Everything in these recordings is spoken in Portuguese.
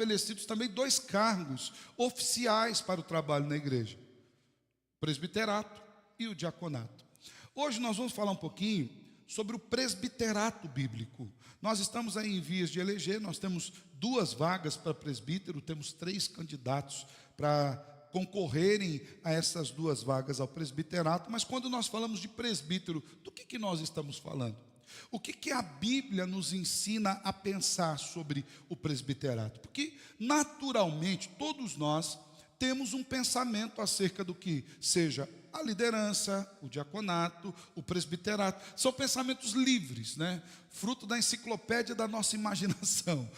estabelecidos também 2 cargos oficiais para o trabalho na igreja: o presbiterato e o diaconato. Hoje nós vamos falar um pouquinho sobre o presbiterato bíblico. Nós estamos aí em vias de eleger, nós temos 2 vagas para presbítero, temos 3 candidatos para concorrerem a essas 2 vagas ao presbiterato. Mas quando nós falamos de presbítero, do que nós estamos falando? O que a Bíblia nos ensina a pensar sobre o presbiterato? Porque naturalmente todos nós temos um pensamento acerca do que seja a liderança, o diaconato, o presbiterato. São pensamentos livres, né? Fruto da enciclopédia da nossa imaginação.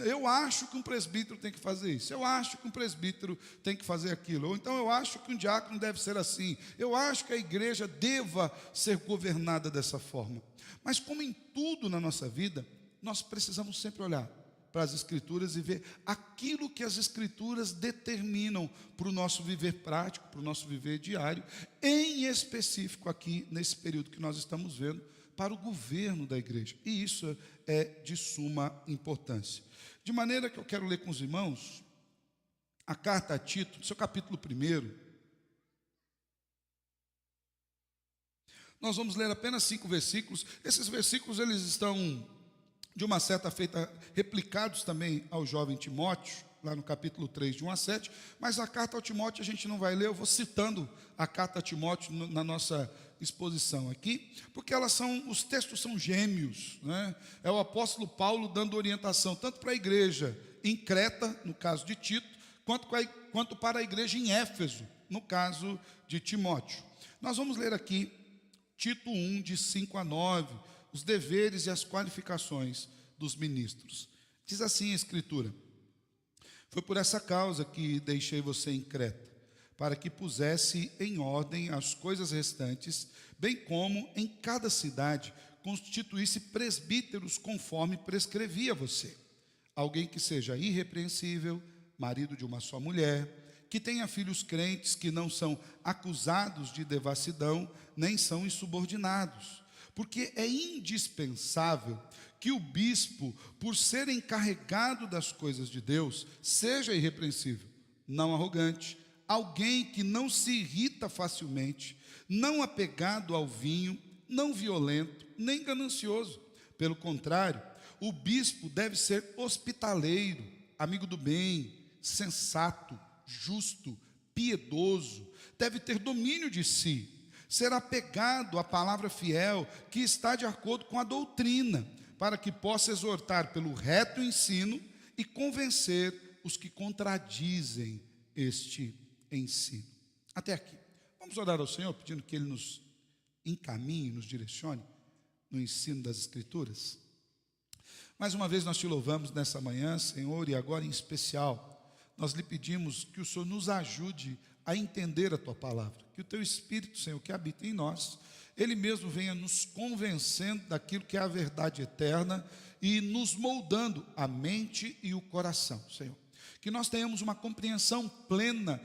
Eu acho que um presbítero tem que fazer isso, eu acho que um presbítero tem que fazer aquilo, ou então eu acho que um diácono deve ser assim, eu acho que a igreja deva ser governada dessa forma. Mas como em tudo na nossa vida, nós precisamos sempre olhar para as Escrituras e ver aquilo que as Escrituras determinam para o nosso viver prático, para o nosso viver diário, em específico aqui nesse período que nós estamos vendo, para o governo da igreja. E isso é de suma importância. De maneira que eu quero ler com os irmãos a carta a Tito, seu capítulo 1. Nós vamos ler apenas 5 versículos. Esses versículos eles estão, de uma certa feita, replicados também ao jovem Timóteo, lá no capítulo 3, de 1 a 7, mas a carta ao Timóteo a gente não vai ler, eu vou citando a carta a Timóteo na nossa exposição aqui, porque os textos são gêmeos, né? É o apóstolo Paulo dando orientação, tanto para a igreja em Creta, no caso de Tito, quanto para a igreja em Éfeso, no caso de Timóteo. Nós vamos ler aqui Tito 1, de 5 a 9, os deveres e as qualificações dos ministros. Diz assim a Escritura: foi por essa causa que deixei você em Creta, para que pusesse em ordem as coisas restantes, bem como em cada cidade constituísse presbíteros conforme prescrevia você. Alguém que seja irrepreensível, marido de uma só mulher, que tenha filhos crentes que não são acusados de devassidão, nem são insubordinados. Porque é indispensável que o bispo, por ser encarregado das coisas de Deus, seja irrepreensível, não arrogante, alguém que não se irrita facilmente, não apegado ao vinho, não violento, nem ganancioso. Pelo contrário, o bispo deve ser hospitaleiro, amigo do bem, sensato, justo, piedoso, deve ter domínio de si, ser apegado à palavra fiel que está de acordo com a doutrina, para que possa exortar pelo reto ensino e convencer os que contradizem este ensino. Até aqui. Vamos orar ao Senhor, pedindo que Ele nos encaminhe, nos direcione no ensino das Escrituras. Mais uma vez nós te louvamos nessa manhã, Senhor, e agora em especial nós lhe pedimos que o Senhor nos ajude a entender a Tua palavra, que o Teu Espírito, Senhor, que habita em nós, Ele mesmo venha nos convencendo daquilo que é a verdade eterna e nos moldando a mente e o coração, Senhor. Que nós tenhamos uma compreensão plena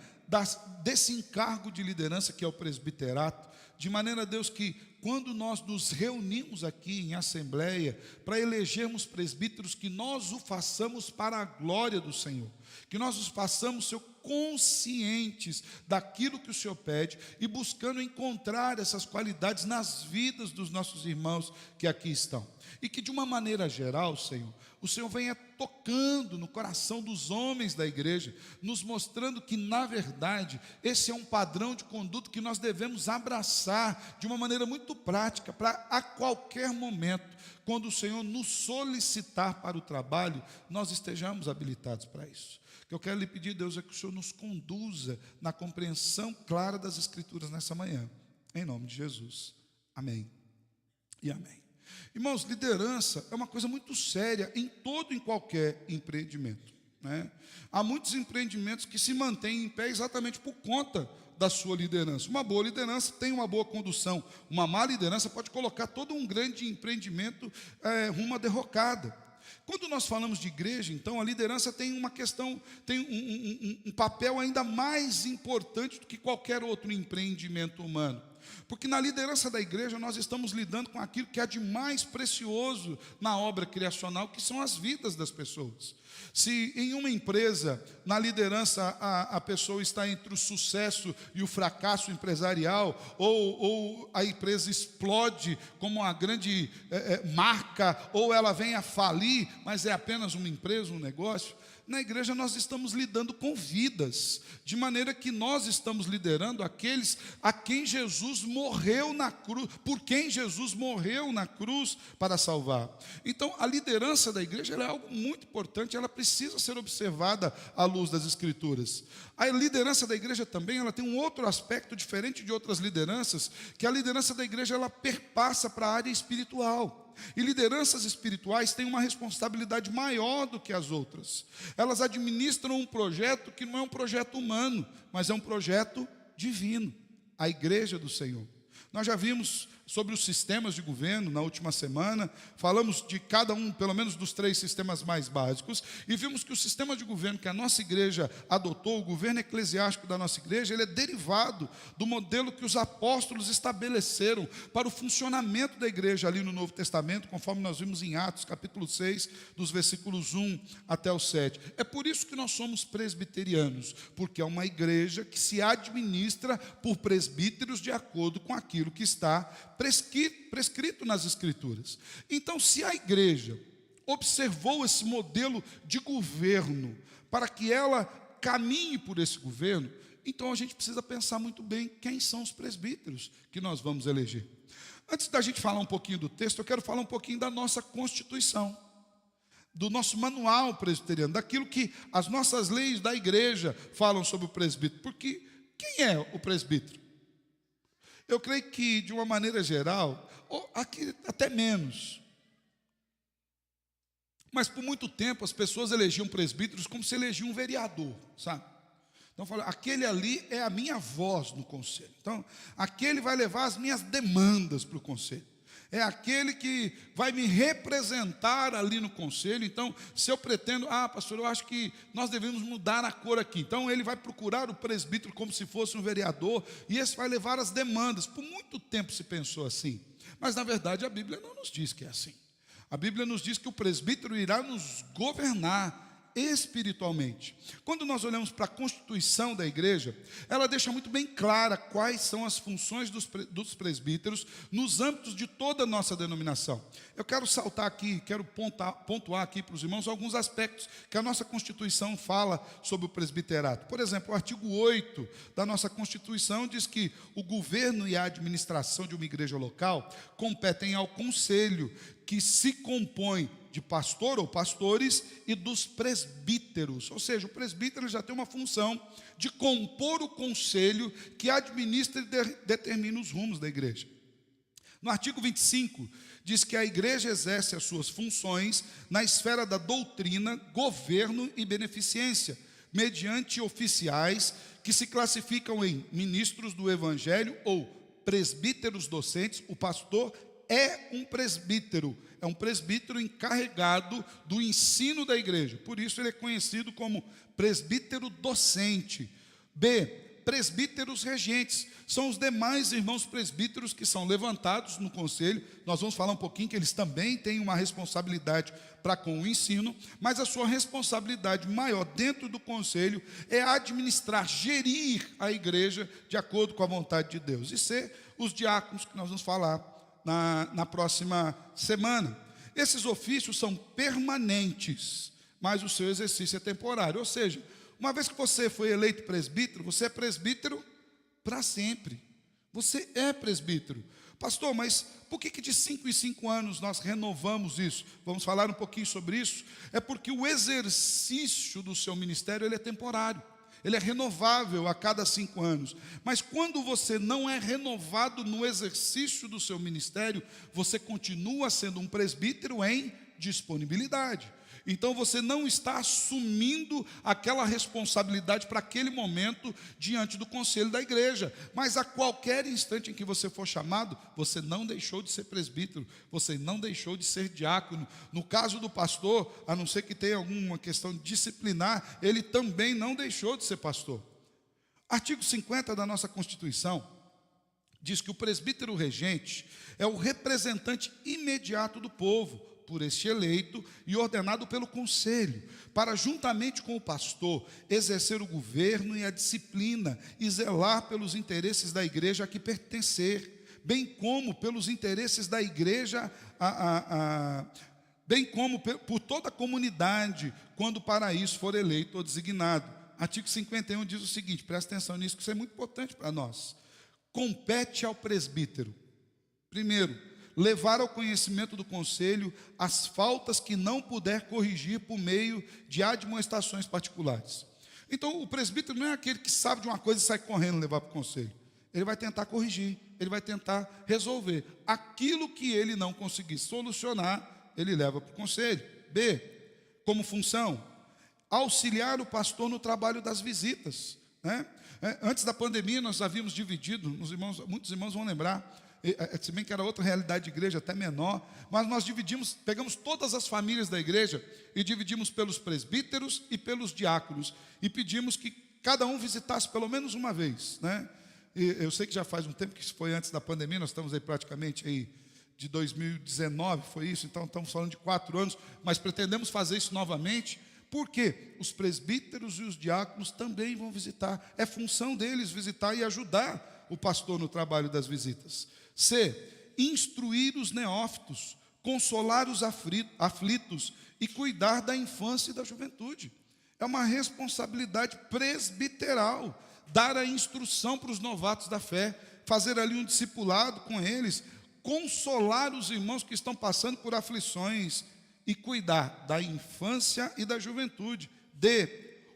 desse encargo de liderança que é o presbiterato, de maneira, Deus, que quando nós nos reunimos aqui em assembleia para elegermos presbíteros, que nós o façamos para a glória do Senhor, que nós os façamos, Senhor, conscientes daquilo que o Senhor pede e buscando encontrar essas qualidades nas vidas dos nossos irmãos que aqui estão. E que de uma maneira geral, Senhor, o Senhor venha tocando no coração dos homens da igreja, nos mostrando que na verdade esse é um padrão de conduta que nós devemos abraçar de uma maneira muito prática, para a qualquer momento, quando o Senhor nos solicitar para o trabalho, nós estejamos habilitados para isso. O que eu quero lhe pedir, Deus, é que o Senhor nos conduza na compreensão clara das Escrituras nessa manhã, em nome de Jesus, amém e amém. Irmãos, liderança é uma coisa muito séria em todo e em qualquer empreendimento, né? Há muitos empreendimentos que se mantêm em pé exatamente por conta da sua liderança. Uma boa liderança tem uma boa condução. Uma má liderança pode colocar todo um grande empreendimento rumo à derrocada. Quando nós falamos de igreja, então, a liderança tem uma questão, tem um papel ainda mais importante do que qualquer outro empreendimento humano. Porque na liderança da igreja nós estamos lidando com aquilo que há de mais precioso na obra criacional, que são as vidas das pessoas. Se em uma empresa, na liderança, a pessoa está entre o sucesso e o fracasso empresarial, ou a empresa explode como uma grande marca, ou ela vem a falir, mas é apenas uma empresa, um negócio, na igreja nós estamos lidando com vidas, de maneira que nós estamos liderando aqueles a quem Jesus morreu na cruz, por quem Jesus morreu na cruz para salvar. Então, a liderança da igreja ela é algo muito importante, ela precisa ser observada à luz das Escrituras. A liderança da igreja também, ela tem um outro aspecto diferente de outras lideranças, que a liderança da igreja ela perpassa para a área espiritual. E lideranças espirituais têm uma responsabilidade maior do que as outras. Elas administram um projeto que não é um projeto humano, mas é um projeto divino, a igreja do Senhor. Nós já vimos sobre os sistemas de governo na última semana, falamos de cada um, pelo menos dos 3 sistemas mais básicos, e vimos que o sistema de governo que a nossa igreja adotou, o governo eclesiástico da nossa igreja, ele é derivado do modelo que os apóstolos estabeleceram para o funcionamento da igreja ali no Novo Testamento, conforme nós vimos em Atos, capítulo 6, dos versículos 1 até o 7. É por isso que nós somos presbiterianos, porque é uma igreja que se administra por presbíteros de acordo com aquilo que está prescrito nas Escrituras. Então, se a igreja observou esse modelo de governo para que ela caminhe por esse governo, então a gente precisa pensar muito bem quem são os presbíteros que nós vamos eleger. Antes da gente falar um pouquinho do texto, eu quero falar um pouquinho da nossa Constituição, do nosso manual presbiteriano, daquilo que as nossas leis da igreja falam sobre o presbítero. Porque quem é o presbítero? Eu creio que, de uma maneira geral, ou aqui até menos, mas por muito tempo as pessoas elegiam presbíteros como se elegiam um vereador, sabe? Então, fala, aquele ali é a minha voz no conselho. Então, aquele vai levar as minhas demandas para o conselho. É aquele que vai me representar ali no conselho. Então, se eu pretendo, pastor, eu acho que nós devemos mudar a cor aqui. Então, ele vai procurar o presbítero como se fosse um vereador, e esse vai levar as demandas. Por muito tempo se pensou assim, mas na verdade a Bíblia não nos diz que é assim. A Bíblia nos diz que o presbítero irá nos governar espiritualmente. Quando nós olhamos para a Constituição da igreja, ela deixa muito bem clara quais são as funções dos presbíteros nos âmbitos de toda a nossa denominação. Eu quero saltar aqui, quero pontuar aqui para os irmãos alguns aspectos que a nossa Constituição fala sobre o presbiterato. Por exemplo, o artigo 8 da nossa Constituição diz que o governo e a administração de uma igreja local competem ao conselho, que se compõe de pastor ou pastores e dos presbíteros. Ou seja, o presbítero já tem uma função de compor o conselho que administra e determina os rumos da igreja. No artigo 25, diz que a igreja exerce as suas funções na esfera da doutrina, governo e beneficência, mediante oficiais que se classificam em ministros do evangelho ou presbíteros docentes. O pastor é um presbítero encarregado do ensino da igreja. Por isso ele é conhecido como presbítero docente. B, presbíteros regentes. São os demais irmãos presbíteros que são levantados no conselho. Nós vamos falar um pouquinho que eles também têm uma responsabilidade para com o ensino, mas a sua responsabilidade maior dentro do conselho é administrar, gerir a igreja de acordo com a vontade de Deus. E ser os diáconos, que nós vamos falar na próxima semana. Esses ofícios são permanentes, mas o seu exercício é temporário. Ou seja, uma vez que você foi eleito presbítero, você é presbítero para sempre. Você é presbítero. Pastor, mas por que de 5 em 5 anos nós renovamos isso? Vamos falar um pouquinho sobre isso. É porque o exercício do seu ministério ele é temporário. Ele é renovável a cada 5 anos. Mas quando você não é renovado no exercício do seu ministério, você continua sendo um presbítero em disponibilidade. Então você não está assumindo aquela responsabilidade para aquele momento diante do conselho da igreja. Mas a qualquer instante em que você for chamado, você não deixou de ser presbítero, você não deixou de ser diácono. No caso do pastor, a não ser que tenha alguma questão disciplinar, ele também não deixou de ser pastor. Artigo 50 da nossa Constituição diz que o presbítero regente é o representante imediato do povo, por este eleito e ordenado pelo conselho, para, juntamente com o pastor, exercer o governo e a disciplina e zelar pelos interesses da igreja a que pertencer, bem como pelos interesses da igreja, bem como por toda a comunidade, quando para isso for eleito ou designado. Artigo 51 diz o seguinte, presta atenção nisso, que isso é muito importante para nós. Compete ao presbítero, primeiro, levar ao conhecimento do conselho as faltas que não puder corrigir por meio de admoestações particulares. Então, o presbítero não é aquele que sabe de uma coisa e sai correndo levar para o conselho. Ele vai tentar corrigir, ele vai tentar resolver. Aquilo que ele não conseguir solucionar, ele leva para o conselho. B, como função, auxiliar o pastor no trabalho das visitas, né? Antes da pandemia, nós havíamos dividido, muitos irmãos vão lembrar, se bem que era outra realidade de igreja, até menor, mas nós pegamos todas as famílias da igreja e dividimos pelos presbíteros e pelos diáconos, e pedimos que cada um visitasse pelo menos uma vez, né? E eu sei que já faz um tempo, que isso foi antes da pandemia, nós estamos aí praticamente aí de 2019, foi isso, então estamos falando de 4 anos, mas pretendemos fazer isso novamente, porque os presbíteros e os diáconos também vão visitar, é função deles visitar e ajudar o pastor no trabalho das visitas. C, instruir os neófitos, consolar os aflitos e cuidar da infância e da juventude. É uma responsabilidade presbiteral, dar a instrução para os novatos da fé, fazer ali um discipulado com eles, consolar os irmãos que estão passando por aflições e cuidar da infância e da juventude. D,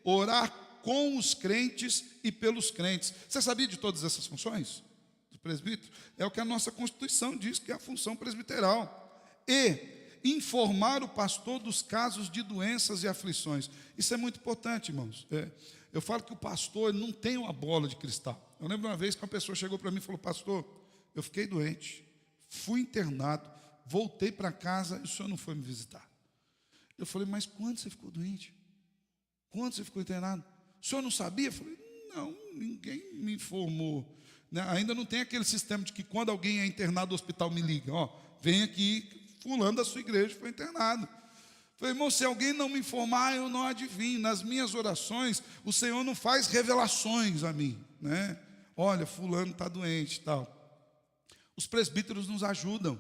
orar com os crentes e pelos crentes. Você sabia de todas essas funções do presbítero? É o que a nossa Constituição diz, que é a função presbiteral. E informar o pastor dos casos de doenças e aflições. Isso é muito importante, irmãos. Eu falo que o pastor não tem uma bola de cristal. Eu lembro uma vez que uma pessoa chegou para mim e falou: pastor, eu fiquei doente, fui internado, voltei para casa e o senhor não foi me visitar. Eu falei: mas quando você ficou doente? Quando você ficou internado? O senhor não sabia? Eu falei: não, ninguém me informou, né? Ainda não tem aquele sistema de que quando alguém é internado no hospital me liga, ó, vem aqui, fulano da sua igreja foi internado. Eu falei: irmão, se alguém não me informar, eu não adivinho. Nas minhas orações, o Senhor não faz revelações a mim, né? Olha, fulano está doente e tal. Os presbíteros nos ajudam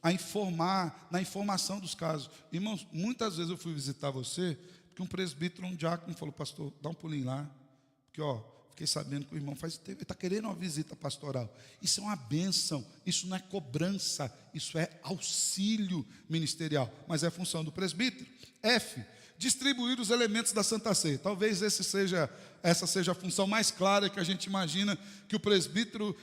a informar, na informação dos casos. Irmãos, muitas vezes eu fui visitar você, porque um presbítero, um diácono falou: pastor, dá um pulinho lá, porque fiquei sabendo que o irmão ele está querendo uma visita pastoral. Isso é uma bênção, isso não é cobrança, isso é auxílio ministerial, mas é função do presbítero. F, distribuir os elementos da Santa Ceia. Talvez essa seja a função mais clara que a gente imagina, que o presbítero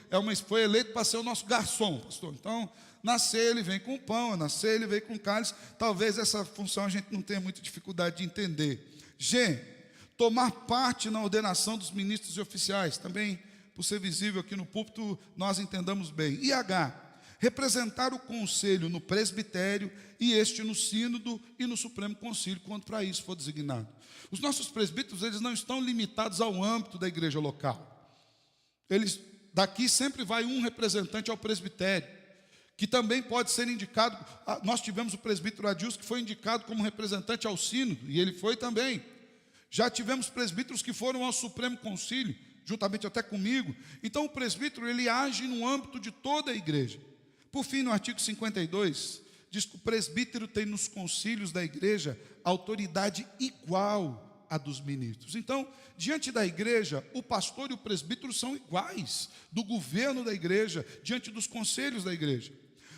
foi eleito para ser o nosso garçom, pastor. Então, na ceia ele vem com o pão, na ceia ele vem com o cálice. Talvez essa função a gente não tenha muita dificuldade de entender. G, tomar parte na ordenação dos ministros e oficiais. Também, por ser visível aqui no púlpito, nós entendamos bem. E H, representar o conselho no presbitério e este no sínodo e no Supremo Concílio, quando para isso for designado. Os nossos presbíteros, eles não estão limitados ao âmbito da igreja local. Daqui sempre vai um representante ao presbitério, que também pode ser indicado. Nós tivemos o presbítero Adilson, que foi indicado como representante ao sínodo, e ele foi também. Já tivemos presbíteros que foram ao Supremo Concílio, juntamente até comigo. Então o presbítero, ele age no âmbito de toda a igreja. Por fim, no artigo 52, diz que o presbítero tem nos concílios da igreja autoridade igual à dos ministros. Então, diante da igreja, o pastor e o presbítero são iguais, do governo da igreja, diante dos conselhos da igreja.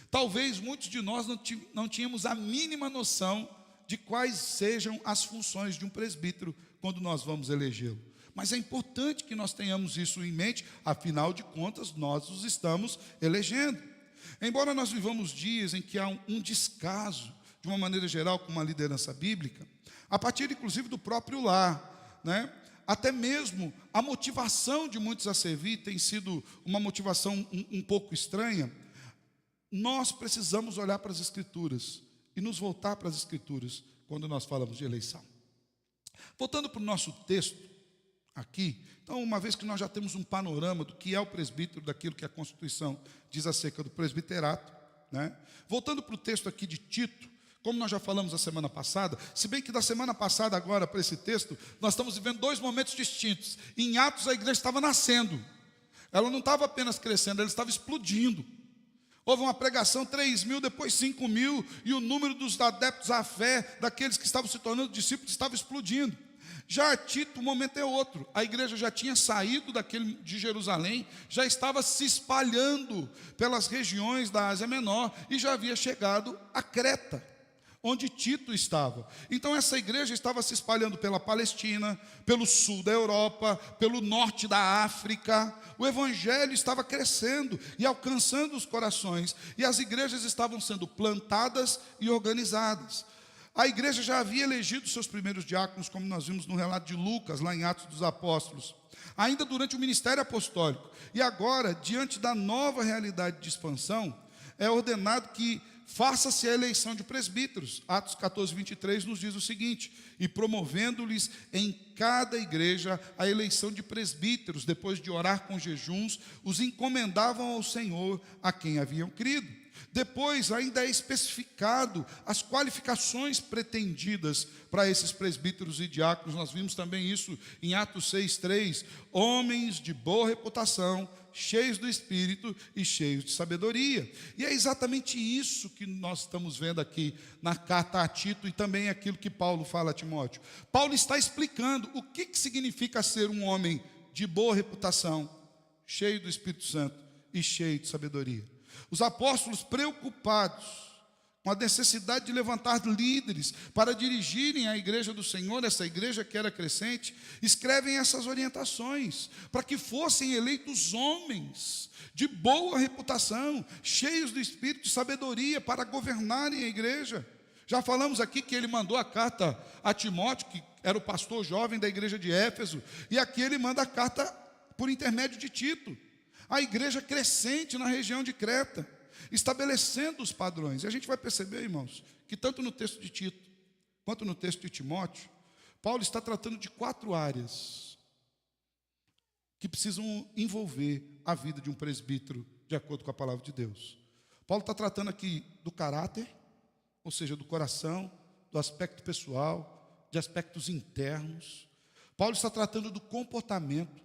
Talvez muitos de nós não tínhamos a mínima noção de quais sejam as funções de um presbítero quando nós vamos elegê-lo. Mas é importante que nós tenhamos isso em mente, afinal de contas, nós os estamos elegendo. Embora nós vivamos dias em que há um descaso, de uma maneira geral, com uma liderança bíblica, a partir inclusive do próprio lar, né? Até mesmo a motivação de muitos a servir tem sido uma motivação um pouco estranha. Nós precisamos olhar para as Escrituras e nos voltar para as Escrituras quando nós falamos de eleição. Voltando para o nosso texto, aqui. Então, uma vez que nós já temos um panorama do que é o presbítero, daquilo que a Constituição diz acerca do presbiterato, né? Voltando para o texto aqui de Tito, como nós já falamos a semana passada, se bem que da semana passada agora para esse texto, nós estamos vivendo dois momentos distintos. Em Atos a igreja estava nascendo, ela não estava apenas crescendo, ela estava explodindo. Houve uma pregação, 3.000, depois 5.000, e o número dos adeptos à fé, daqueles que estavam se tornando discípulos, estava explodindo. Já Tito, o momento é outro. A igreja já tinha saído de Jerusalém, já estava se espalhando pelas regiões da Ásia Menor e já havia chegado a Creta, onde Tito estava. Então essa igreja estava se espalhando pela Palestina, pelo sul da Europa, pelo norte da África. O evangelho estava crescendo e alcançando os corações, e as igrejas estavam sendo plantadas e organizadas. A igreja já havia elegido seus primeiros diáconos, como nós vimos no relato de Lucas, lá em Atos dos Apóstolos, ainda durante o ministério apostólico. E agora, diante da nova realidade de expansão, é ordenado que faça-se a eleição de presbíteros. Atos 14, 23 nos diz o seguinte: e promovendo-lhes em cada igreja a eleição de presbíteros, depois de orar com jejuns, os encomendavam ao Senhor a quem haviam crido. Depois ainda é especificado as qualificações pretendidas para esses presbíteros e diáconos. Nós vimos também isso em Atos 6:3, homens de boa reputação, cheios do Espírito e cheios de sabedoria. E é exatamente isso que nós estamos vendo aqui na carta a Tito, e também aquilo que Paulo fala a Timóteo. Paulo está explicando o que significa ser um homem de boa reputação, cheio do Espírito Santo e cheio de sabedoria. Os apóstolos, preocupados com a necessidade de levantar líderes para dirigirem a igreja do Senhor, essa igreja que era crescente, escrevem essas orientações, para que fossem eleitos homens de boa reputação, cheios do Espírito de sabedoria, para governarem a igreja. Já falamos aqui que ele mandou a carta a Timóteo, que era o pastor jovem da igreja de Éfeso, e aqui ele manda a carta por intermédio de Tito, a igreja crescente na região de Creta, estabelecendo os padrões. E a gente vai perceber, irmãos, que tanto no texto de Tito, quanto no texto de Timóteo, Paulo está tratando de 4 áreas que precisam envolver a vida de um presbítero, de acordo com a palavra de Deus. Paulo está tratando aqui do caráter, ou seja, do coração, do aspecto pessoal, de aspectos internos. Paulo está tratando do comportamento,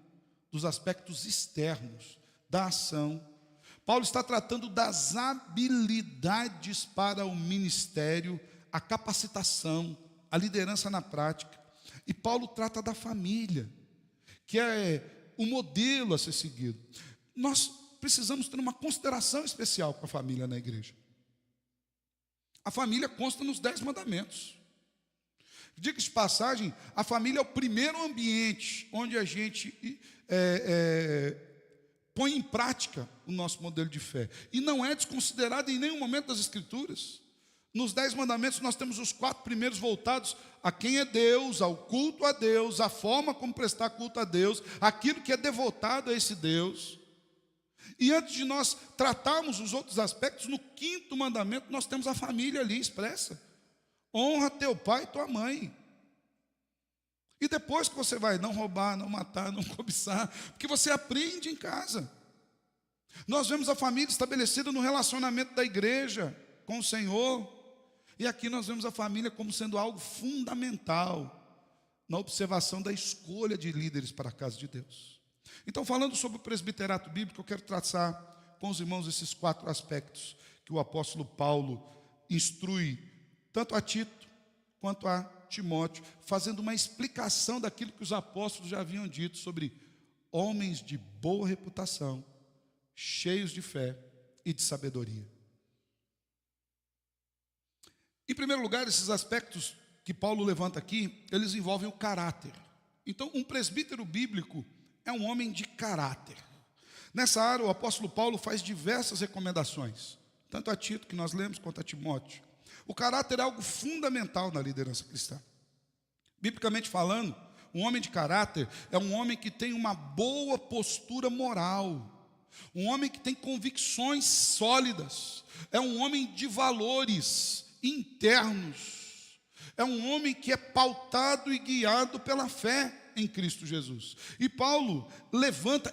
dos aspectos externos, da ação. Paulo está tratando das habilidades para o ministério, a capacitação, a liderança na prática. E Paulo trata da família, que é o modelo a ser seguido. Nós precisamos ter uma consideração especial com a família na igreja. A família consta nos 10 mandamentos. Diga-se de passagem, a família é o primeiro ambiente onde a gente põe em prática o nosso modelo de fé. E não é desconsiderado em nenhum momento das Escrituras. Nos 10 mandamentos nós temos os 4 primeiros voltados a quem é Deus, ao culto a Deus, a forma como prestar culto a Deus, aquilo que é devotado a esse Deus. E antes de nós tratarmos os outros aspectos, no 5º mandamento nós temos a família ali expressa. Honra teu pai e tua mãe. E depois que você vai não roubar, não matar, não cobiçar, porque você aprende em casa. Nós vemos a família estabelecida no relacionamento da igreja com o Senhor. E aqui nós vemos a família como sendo algo fundamental na observação da escolha de líderes para a casa de Deus. Então, falando sobre o presbiterato bíblico, eu quero traçar com os irmãos esses 4 aspectos que o apóstolo Paulo instrui tanto a Tito quanto a Timóteo, fazendo uma explicação daquilo que os apóstolos já haviam dito sobre homens de boa reputação, cheios de fé e de sabedoria. Em primeiro lugar, esses aspectos que Paulo levanta aqui, eles envolvem o caráter. Então, um presbítero bíblico é um homem de caráter. Nessa área, o apóstolo Paulo faz diversas recomendações, tanto a Tito, que nós lemos, quanto a Timóteo. O caráter é algo fundamental na liderança cristã. Biblicamente falando, um homem de caráter é um homem que tem uma boa postura moral, um homem que tem convicções sólidas, é um homem de valores internos, é um homem que é pautado e guiado pela fé. em Cristo Jesus. E Paulo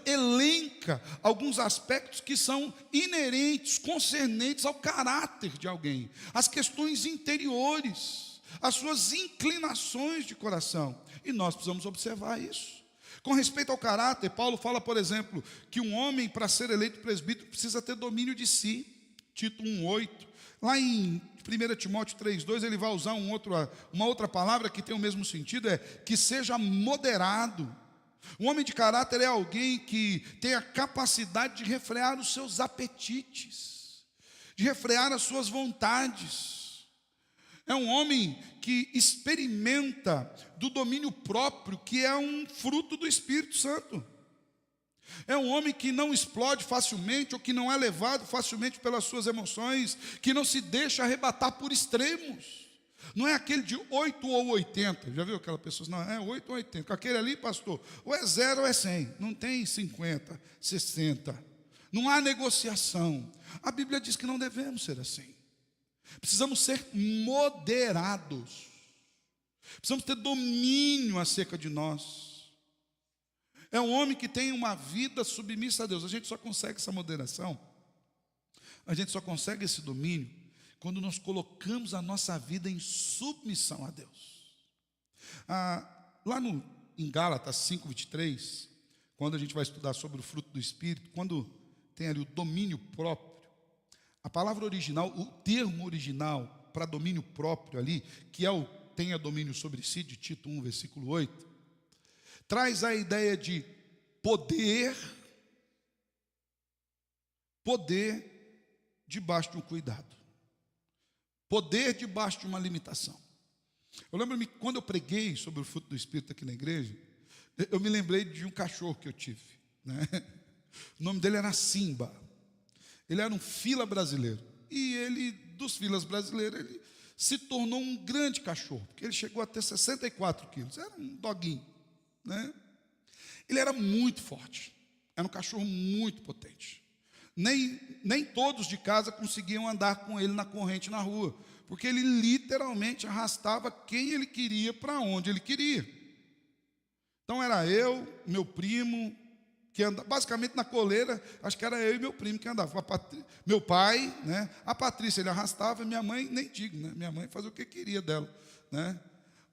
elenca alguns aspectos que são inerentes, concernentes ao caráter de alguém, as questões interiores, as suas inclinações de coração. E nós precisamos observar isso. Com respeito ao caráter, Paulo fala, por exemplo, que um homem, para ser eleito presbítero, precisa ter domínio de si. Tito 1,8. Lá em 1 Timóteo 3,2, ele vai usar uma outra palavra que tem o mesmo sentido, é que seja moderado. Um homem de caráter é alguém que tem a capacidade de refrear os seus apetites, de refrear as suas vontades. É um homem que experimenta do domínio próprio, que é um fruto do Espírito Santo. É um homem que não explode facilmente, ou que não é levado facilmente pelas suas emoções, que não se deixa arrebatar por extremos. Não é aquele de 8 ou 80. Já viu aquela pessoa? Não, é 8 ou 80. Com aquele ali, pastor, ou é 0 ou é 100. Não tem 50, 60. Não há negociação. A Bíblia diz que não devemos ser assim. Precisamos ser moderados. Precisamos ter domínio acerca de nós. É um homem que tem uma vida submissa a Deus. A gente só consegue essa moderação, a gente só consegue esse domínio quando nós colocamos a nossa vida em submissão a Deus. Lá em Gálatas 5:23, quando a gente vai estudar sobre o fruto do Espírito, quando tem ali o domínio próprio, a palavra original, o termo original para domínio próprio ali, que é o tenha domínio sobre si, de Tito 1, versículo 8, traz a ideia de poder debaixo de um cuidado, poder debaixo de uma limitação. Eu lembro-me, quando eu preguei sobre o fruto do Espírito aqui na igreja, eu me lembrei de um cachorro que eu tive, né? O nome dele era Simba. Ele era um fila brasileiro. E ele, dos filas brasileiros, ele se tornou um grande cachorro, porque ele chegou a ter 64 quilos. Era um doguinho, né? Ele era muito forte. Era um cachorro muito potente. Nem todos de casa conseguiam andar com ele na corrente na rua, porque ele literalmente arrastava quem ele queria para onde ele queria. Então era eu, meu primo, que andava, basicamente na coleira, acho que era eu e meu primo que andavam. Meu pai, né? A Patrícia ele arrastava, e minha mãe, nem digo, né? Minha mãe fazia o que queria dela, né?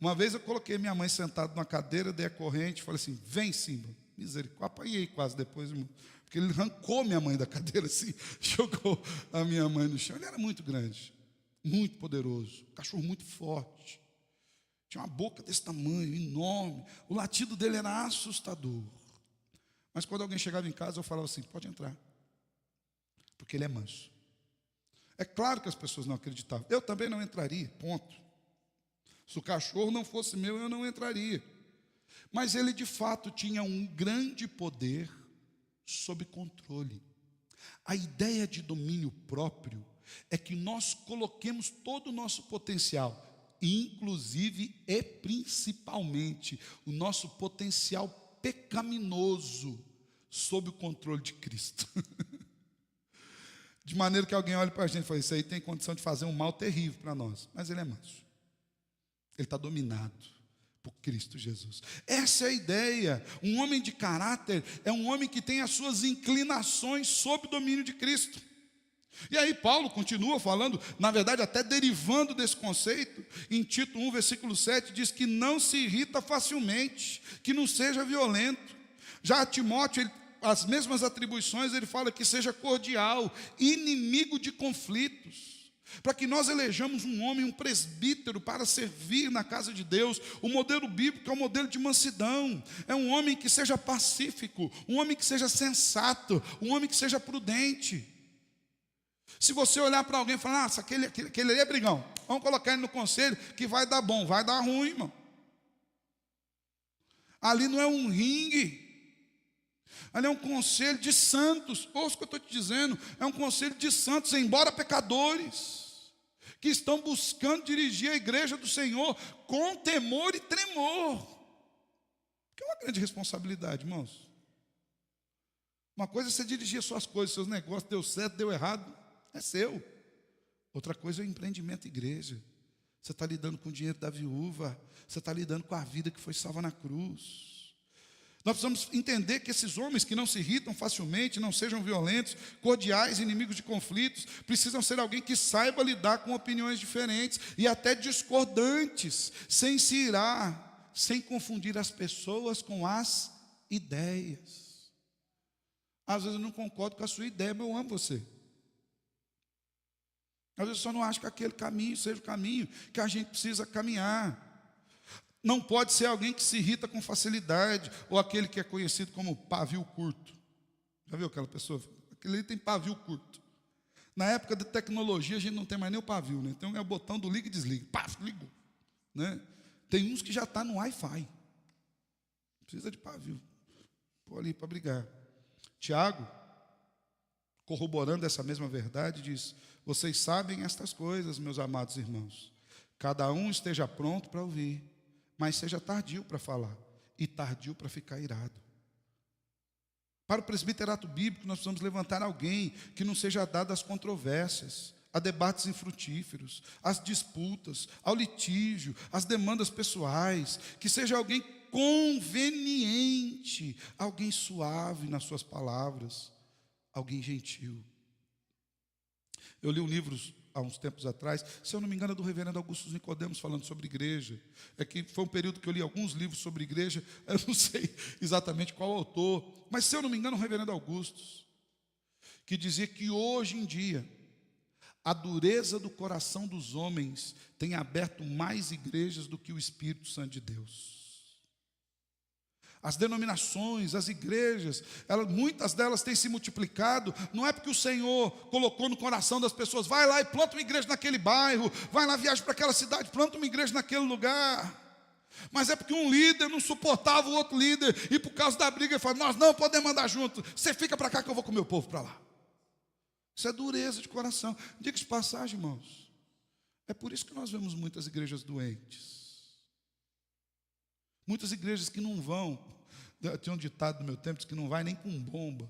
Uma vez eu coloquei minha mãe sentada numa cadeira, dei a corrente, falei assim: vem, Simba. Misericórdia, apanhei quase depois, irmão, porque ele arrancou minha mãe da cadeira assim, jogou a minha mãe no chão. Ele era muito grande, muito poderoso, um cachorro muito forte, tinha uma boca desse tamanho, enorme, o latido dele era assustador. Mas quando alguém chegava em casa, eu falava assim: pode entrar, porque ele é manso. É claro que as pessoas não acreditavam, eu também não entraria, ponto. Se o cachorro não fosse meu, eu não entraria. Mas ele de fato tinha um grande poder sob controle. A ideia de domínio próprio é que nós coloquemos todo o nosso potencial, inclusive e principalmente o nosso potencial pecaminoso, sob o controle de Cristo. De maneira que alguém olhe para a gente e fale: isso aí tem condição de fazer um mal terrível para nós. Mas ele é manso. Ele está dominado por Cristo Jesus. Essa é a ideia. Um homem de caráter é um homem que tem as suas inclinações sob o domínio de Cristo. E aí Paulo continua falando, na verdade até derivando desse conceito, em Tito 1, versículo 7, diz que não se irrita facilmente, que não seja violento. Já a Timóteo, as mesmas atribuições, ele fala que seja cordial, inimigo de conflitos. Para que nós elejamos um homem, um presbítero, para servir na casa de Deus, o modelo bíblico é um modelo de mansidão. É um homem que seja pacífico, um homem que seja sensato, um homem que seja prudente. Se você olhar para alguém e falar: nossa, aquele ali é brigão, vamos colocar ele no conselho que vai dar bom, vai dar ruim, irmão. Ali não é um ringue, ali é um conselho de santos. Ouça o que eu estou te dizendo, é um conselho de santos, embora pecadores, que estão buscando dirigir a igreja do Senhor com temor e tremor, que é uma grande responsabilidade, irmãos. Uma coisa é você dirigir as suas coisas, seus negócios, deu certo, deu errado, é seu. Outra coisa é o empreendimento igreja. Você está lidando com o dinheiro da viúva, você está lidando com a vida que foi salva na cruz. Nós precisamos entender que esses homens que não se irritam facilmente, não sejam violentos, cordiais, inimigos de conflitos, precisam ser alguém que saiba lidar com opiniões diferentes e até discordantes, sem se irar, sem confundir as pessoas com as ideias. Às vezes eu não concordo com a sua ideia, mas eu amo você. Às vezes eu só não acho que aquele caminho seja o caminho que a gente precisa caminhar. Não pode ser alguém que se irrita com facilidade, ou aquele que é conhecido como pavio curto. Já viu aquela pessoa? Aquele ali tem pavio curto. Na época da tecnologia, a gente não tem mais nem o pavio, né? Então é o botão do liga e desliga. Pá, ligou. Né? Tem uns que já estão no Wi-Fi. Precisa de pavio. Pô, ali para brigar. Tiago, corroborando essa mesma verdade, diz: vocês sabem estas coisas, meus amados irmãos. Cada um esteja pronto para ouvir, mas seja tardio para falar e tardio para ficar irado. Para o presbiterato bíblico, nós precisamos levantar alguém que não seja dado às controvérsias, a debates infrutíferos, às disputas, ao litígio, às demandas pessoais, que seja alguém conveniente, alguém suave nas suas palavras, alguém gentil. Eu li um livro há uns tempos atrás, se eu não me engano, é do reverendo Augusto Nicodemos, falando sobre igreja. É que foi um período que eu li alguns livros sobre igreja, eu não sei exatamente qual autor, mas se eu não me engano, o reverendo Augusto, que dizia que hoje em dia, a dureza do coração dos homens tem aberto mais igrejas do que o Espírito Santo de Deus. As denominações, as igrejas, muitas delas têm se multiplicado. Não é porque o Senhor colocou no coração das pessoas: vai lá e planta uma igreja naquele bairro, vai lá, viaja para aquela cidade, planta uma igreja naquele lugar. Mas é porque um líder não suportava o outro líder, e por causa da briga ele fala: nós não podemos andar juntos, você fica para cá que eu vou com o meu povo para lá. Isso é dureza de coração. Diga de passagem, irmãos, é por isso que nós vemos muitas igrejas doentes, muitas igrejas que não vão. Tinha um ditado no meu tempo, diz que não vai nem com bomba.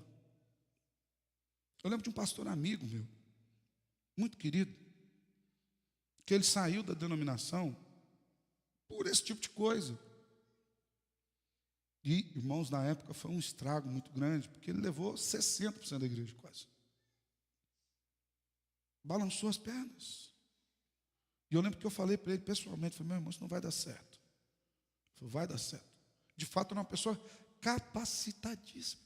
Eu lembro de um pastor amigo meu, muito querido, que ele saiu da denominação por esse tipo de coisa. E, irmãos, na época foi um estrago muito grande, porque ele levou 60% da igreja quase. Balançou as pernas. E eu lembro que eu falei para ele pessoalmente, falei: meu irmão, isso não vai dar certo. Ele falou: vai dar certo. De fato, era uma pessoa capacitadíssima.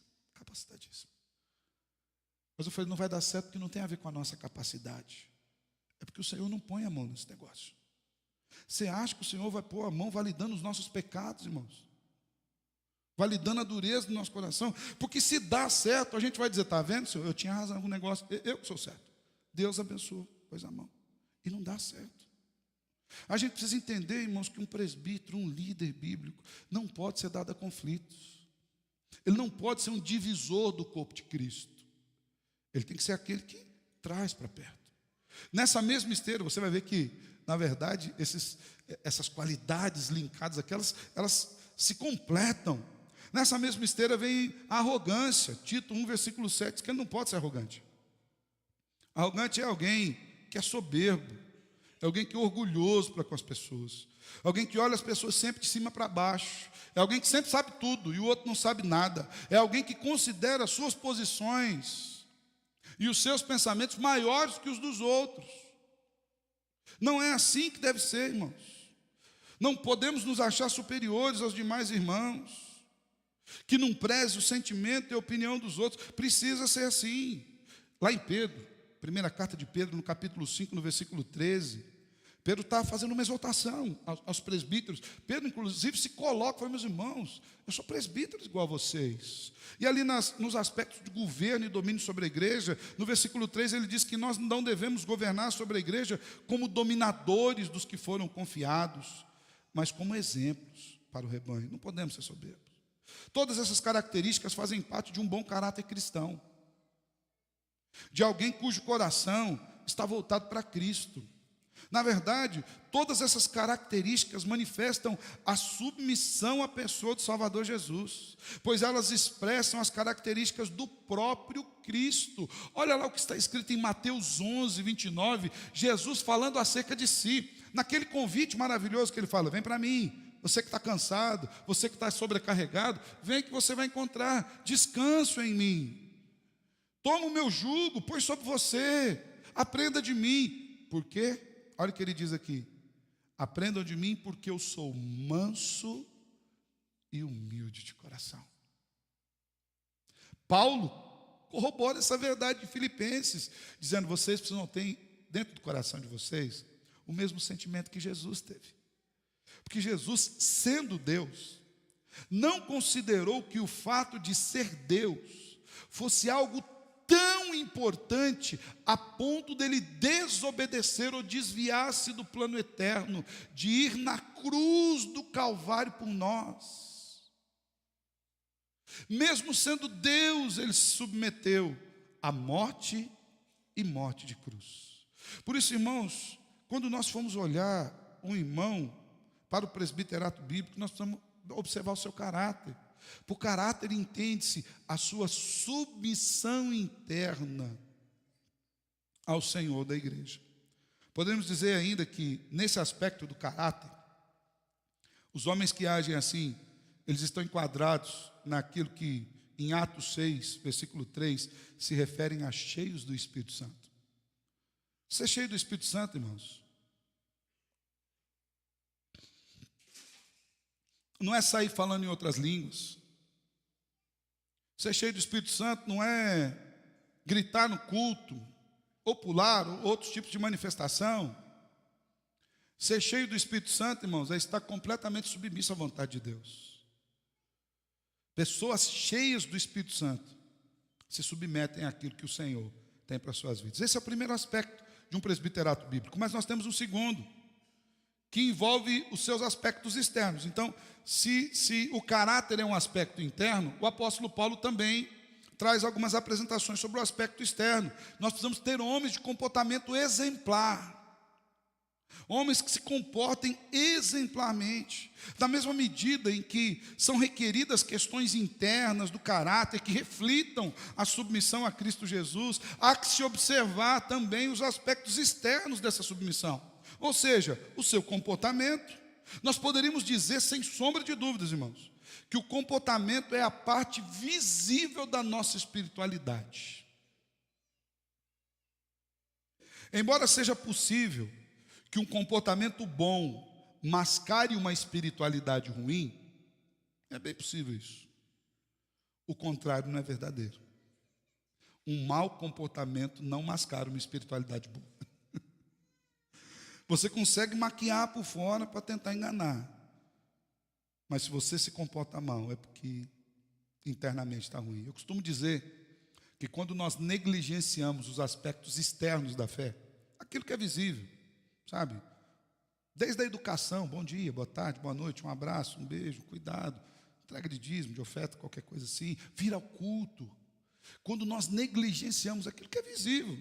Mas eu falei: não vai dar certo porque não tem a ver com a nossa capacidade. É porque o Senhor não põe a mão nesse negócio. Você acha que o Senhor vai pôr a mão validando os nossos pecados, irmãos? Validando a dureza do nosso coração? Porque se dá certo, a gente vai dizer: está vendo, Senhor, eu tinha razão com o negócio, eu que sou certo. Deus abençoou, pôs a mão. E não dá certo. A gente precisa entender, irmãos, que um presbítero, um líder bíblico, não pode ser dado a conflitos. Ele não pode ser um divisor do corpo de Cristo. Ele tem que ser aquele que traz para perto. Nessa mesma esteira, você vai ver que, na verdade, essas qualidades linkadas aqui, elas se completam. Nessa mesma esteira vem a arrogância. Tito 1, versículo 7, diz que ele não pode ser arrogante. Arrogante é alguém que é soberbo. É alguém que é orgulhoso para com as pessoas. Alguém que olha as pessoas sempre de cima para baixo. É alguém que sempre sabe tudo e o outro não sabe nada. É alguém que considera as suas posições e os seus pensamentos maiores que os dos outros. Não é assim que deve ser, irmãos. Não podemos nos achar superiores aos demais irmãos. Que não preze o sentimento e a opinião dos outros. Precisa ser assim. Lá em Pedro, primeira carta de Pedro, no capítulo 5, no versículo 13, Pedro está fazendo uma exortação aos presbíteros. Pedro, inclusive, se coloca, fala: meus irmãos, eu sou presbítero igual a vocês. E ali nos aspectos de governo e domínio sobre a igreja, no versículo 3, ele diz que nós não devemos governar sobre a igreja como dominadores dos que foram confiados, mas como exemplos para o rebanho. Não podemos ser soberbos. Todas essas características fazem parte de um bom caráter cristão, de alguém cujo coração está voltado para Cristo. Na verdade, todas essas características manifestam a submissão à pessoa do Salvador Jesus, pois elas expressam as características do próprio Cristo. Olha lá o que está escrito em Mateus 11, 29, Jesus falando acerca de si, naquele convite maravilhoso que ele fala: vem para mim, você que está cansado, você que está sobrecarregado, vem que você vai encontrar descanso em mim. Toma o meu jugo, põe sobre você, aprenda de mim. Por quê? Olha o que ele diz aqui: aprendam de mim porque eu sou manso e humilde de coração. Paulo corrobora essa verdade de Filipenses, dizendo: vocês precisam ter dentro do coração de vocês o mesmo sentimento que Jesus teve. Porque Jesus, sendo Deus, não considerou que o fato de ser Deus fosse algo tão importante a ponto dele desobedecer ou desviar-se do plano eterno, de ir na cruz do Calvário por nós. Mesmo sendo Deus, ele se submeteu à morte e morte de cruz. Por isso, irmãos, quando nós formos olhar um irmão para o presbiterato bíblico, nós precisamos observar o seu caráter. Por caráter entende-se a sua submissão interna ao Senhor da igreja. Podemos dizer ainda que, nesse aspecto do caráter, os homens que agem assim, eles estão enquadrados naquilo que em Atos 6, versículo 3, se referem a cheios do Espírito Santo. Ser cheio do Espírito Santo, irmãos, não é sair falando em outras línguas. Ser cheio do Espírito Santo não é gritar no culto, ou pular, ou outros tipos de manifestação. Ser cheio do Espírito Santo, irmãos, é estar completamente submisso à vontade de Deus. Pessoas cheias do Espírito Santo se submetem àquilo que o Senhor tem para as suas vidas. Esse é o primeiro aspecto de um presbiterato bíblico. Mas nós temos um segundo, que envolve os seus aspectos externos. Então, se o caráter é um aspecto interno, o apóstolo Paulo também traz algumas apresentações sobre o aspecto externo. Nós precisamos ter homens de comportamento exemplar, homens que se comportem exemplarmente, da mesma medida em que são requeridas questões internas do caráter, que reflitam a submissão a Cristo Jesus, há que se observar também os aspectos externos dessa submissão. Ou seja, o seu comportamento. Nós poderíamos dizer, sem sombra de dúvidas, irmãos, que o comportamento é a parte visível da nossa espiritualidade. Embora seja possível que um comportamento bom mascare uma espiritualidade ruim, é bem possível isso. O contrário não é verdadeiro. Um mau comportamento não mascara uma espiritualidade boa. Você consegue maquiar por fora para tentar enganar. Mas se você se comporta mal, é porque internamente está ruim. Eu costumo dizer que quando nós negligenciamos os aspectos externos da fé, aquilo que é visível, sabe? Desde a educação, bom dia, boa tarde, boa noite, um abraço, um beijo, cuidado, entrega de dízimo, de oferta, qualquer coisa assim, vir ao culto. Quando nós negligenciamos aquilo que é visível,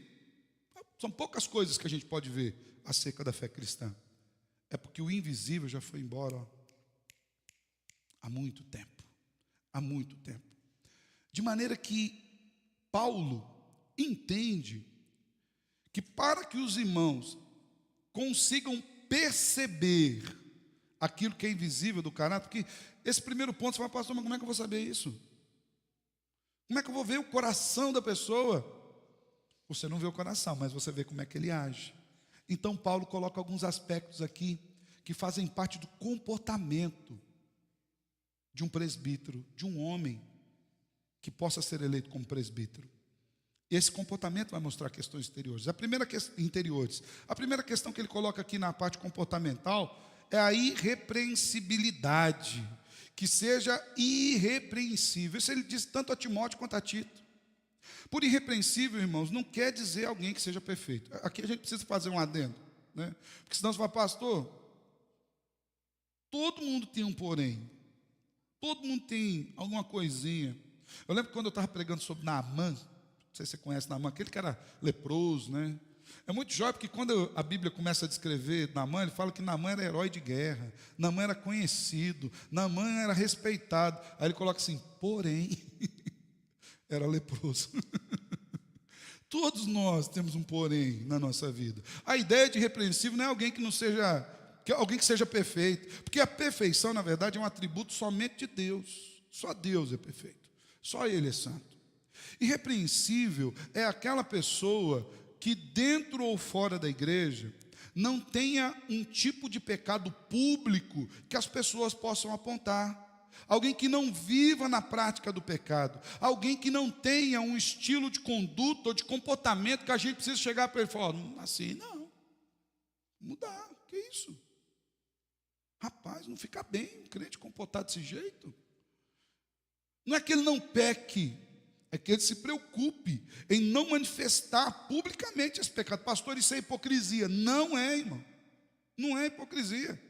são poucas coisas que a gente pode ver acerca da fé cristã. É porque o invisível já foi embora há muito tempo. Há muito tempo. De maneira que Paulo entende que para que os irmãos consigam perceber aquilo que é invisível do caráter, porque esse primeiro ponto, você fala: pastor, mas como é que eu vou saber isso? Como é que eu vou ver o coração da pessoa? Você não vê o coração, mas você vê como é que ele age. Então Paulo coloca alguns aspectos aqui que fazem parte do comportamento de um presbítero, de um homem que possa ser eleito como presbítero. Esse comportamento vai mostrar questões exteriores. A primeira questão que ele coloca aqui na parte comportamental é a irrepreensibilidade, que seja irrepreensível. Isso ele diz tanto a Timóteo quanto a Tito. Por irrepreensível, irmãos, não quer dizer alguém que seja perfeito. Aqui a gente precisa fazer um adendo, né? Porque senão você fala: pastor, todo mundo tem um porém. Todo mundo tem alguma coisinha. Eu lembro que quando eu estava pregando sobre Naamã, não sei se você conhece Naamã, aquele que era leproso, né? É muito jovem, porque quando a Bíblia começa a descrever Naamã, ele fala que Naamã era herói de guerra, Naamã era conhecido, Naamã era respeitado. Aí ele coloca assim: porém, era leproso. Todos nós temos um porém na nossa vida. A ideia de irrepreensível não é alguém que não seja alguém que seja perfeito, porque a perfeição, na verdade, é um atributo somente de Deus. Só Deus é perfeito, só Ele é santo. Irrepreensível é aquela pessoa que dentro ou fora da igreja não tenha um tipo de pecado público que as pessoas possam apontar. Alguém que não viva na prática do pecado, alguém que não tenha um estilo de conduta ou de comportamento que a gente precisa chegar para ele e falar, assim não, mudar, que isso? Rapaz, não fica bem um crente comportar desse jeito. Não é que ele não peque, é que ele se preocupe em não manifestar publicamente esse pecado. Pastor, isso é hipocrisia. Não é, irmão, não é hipocrisia.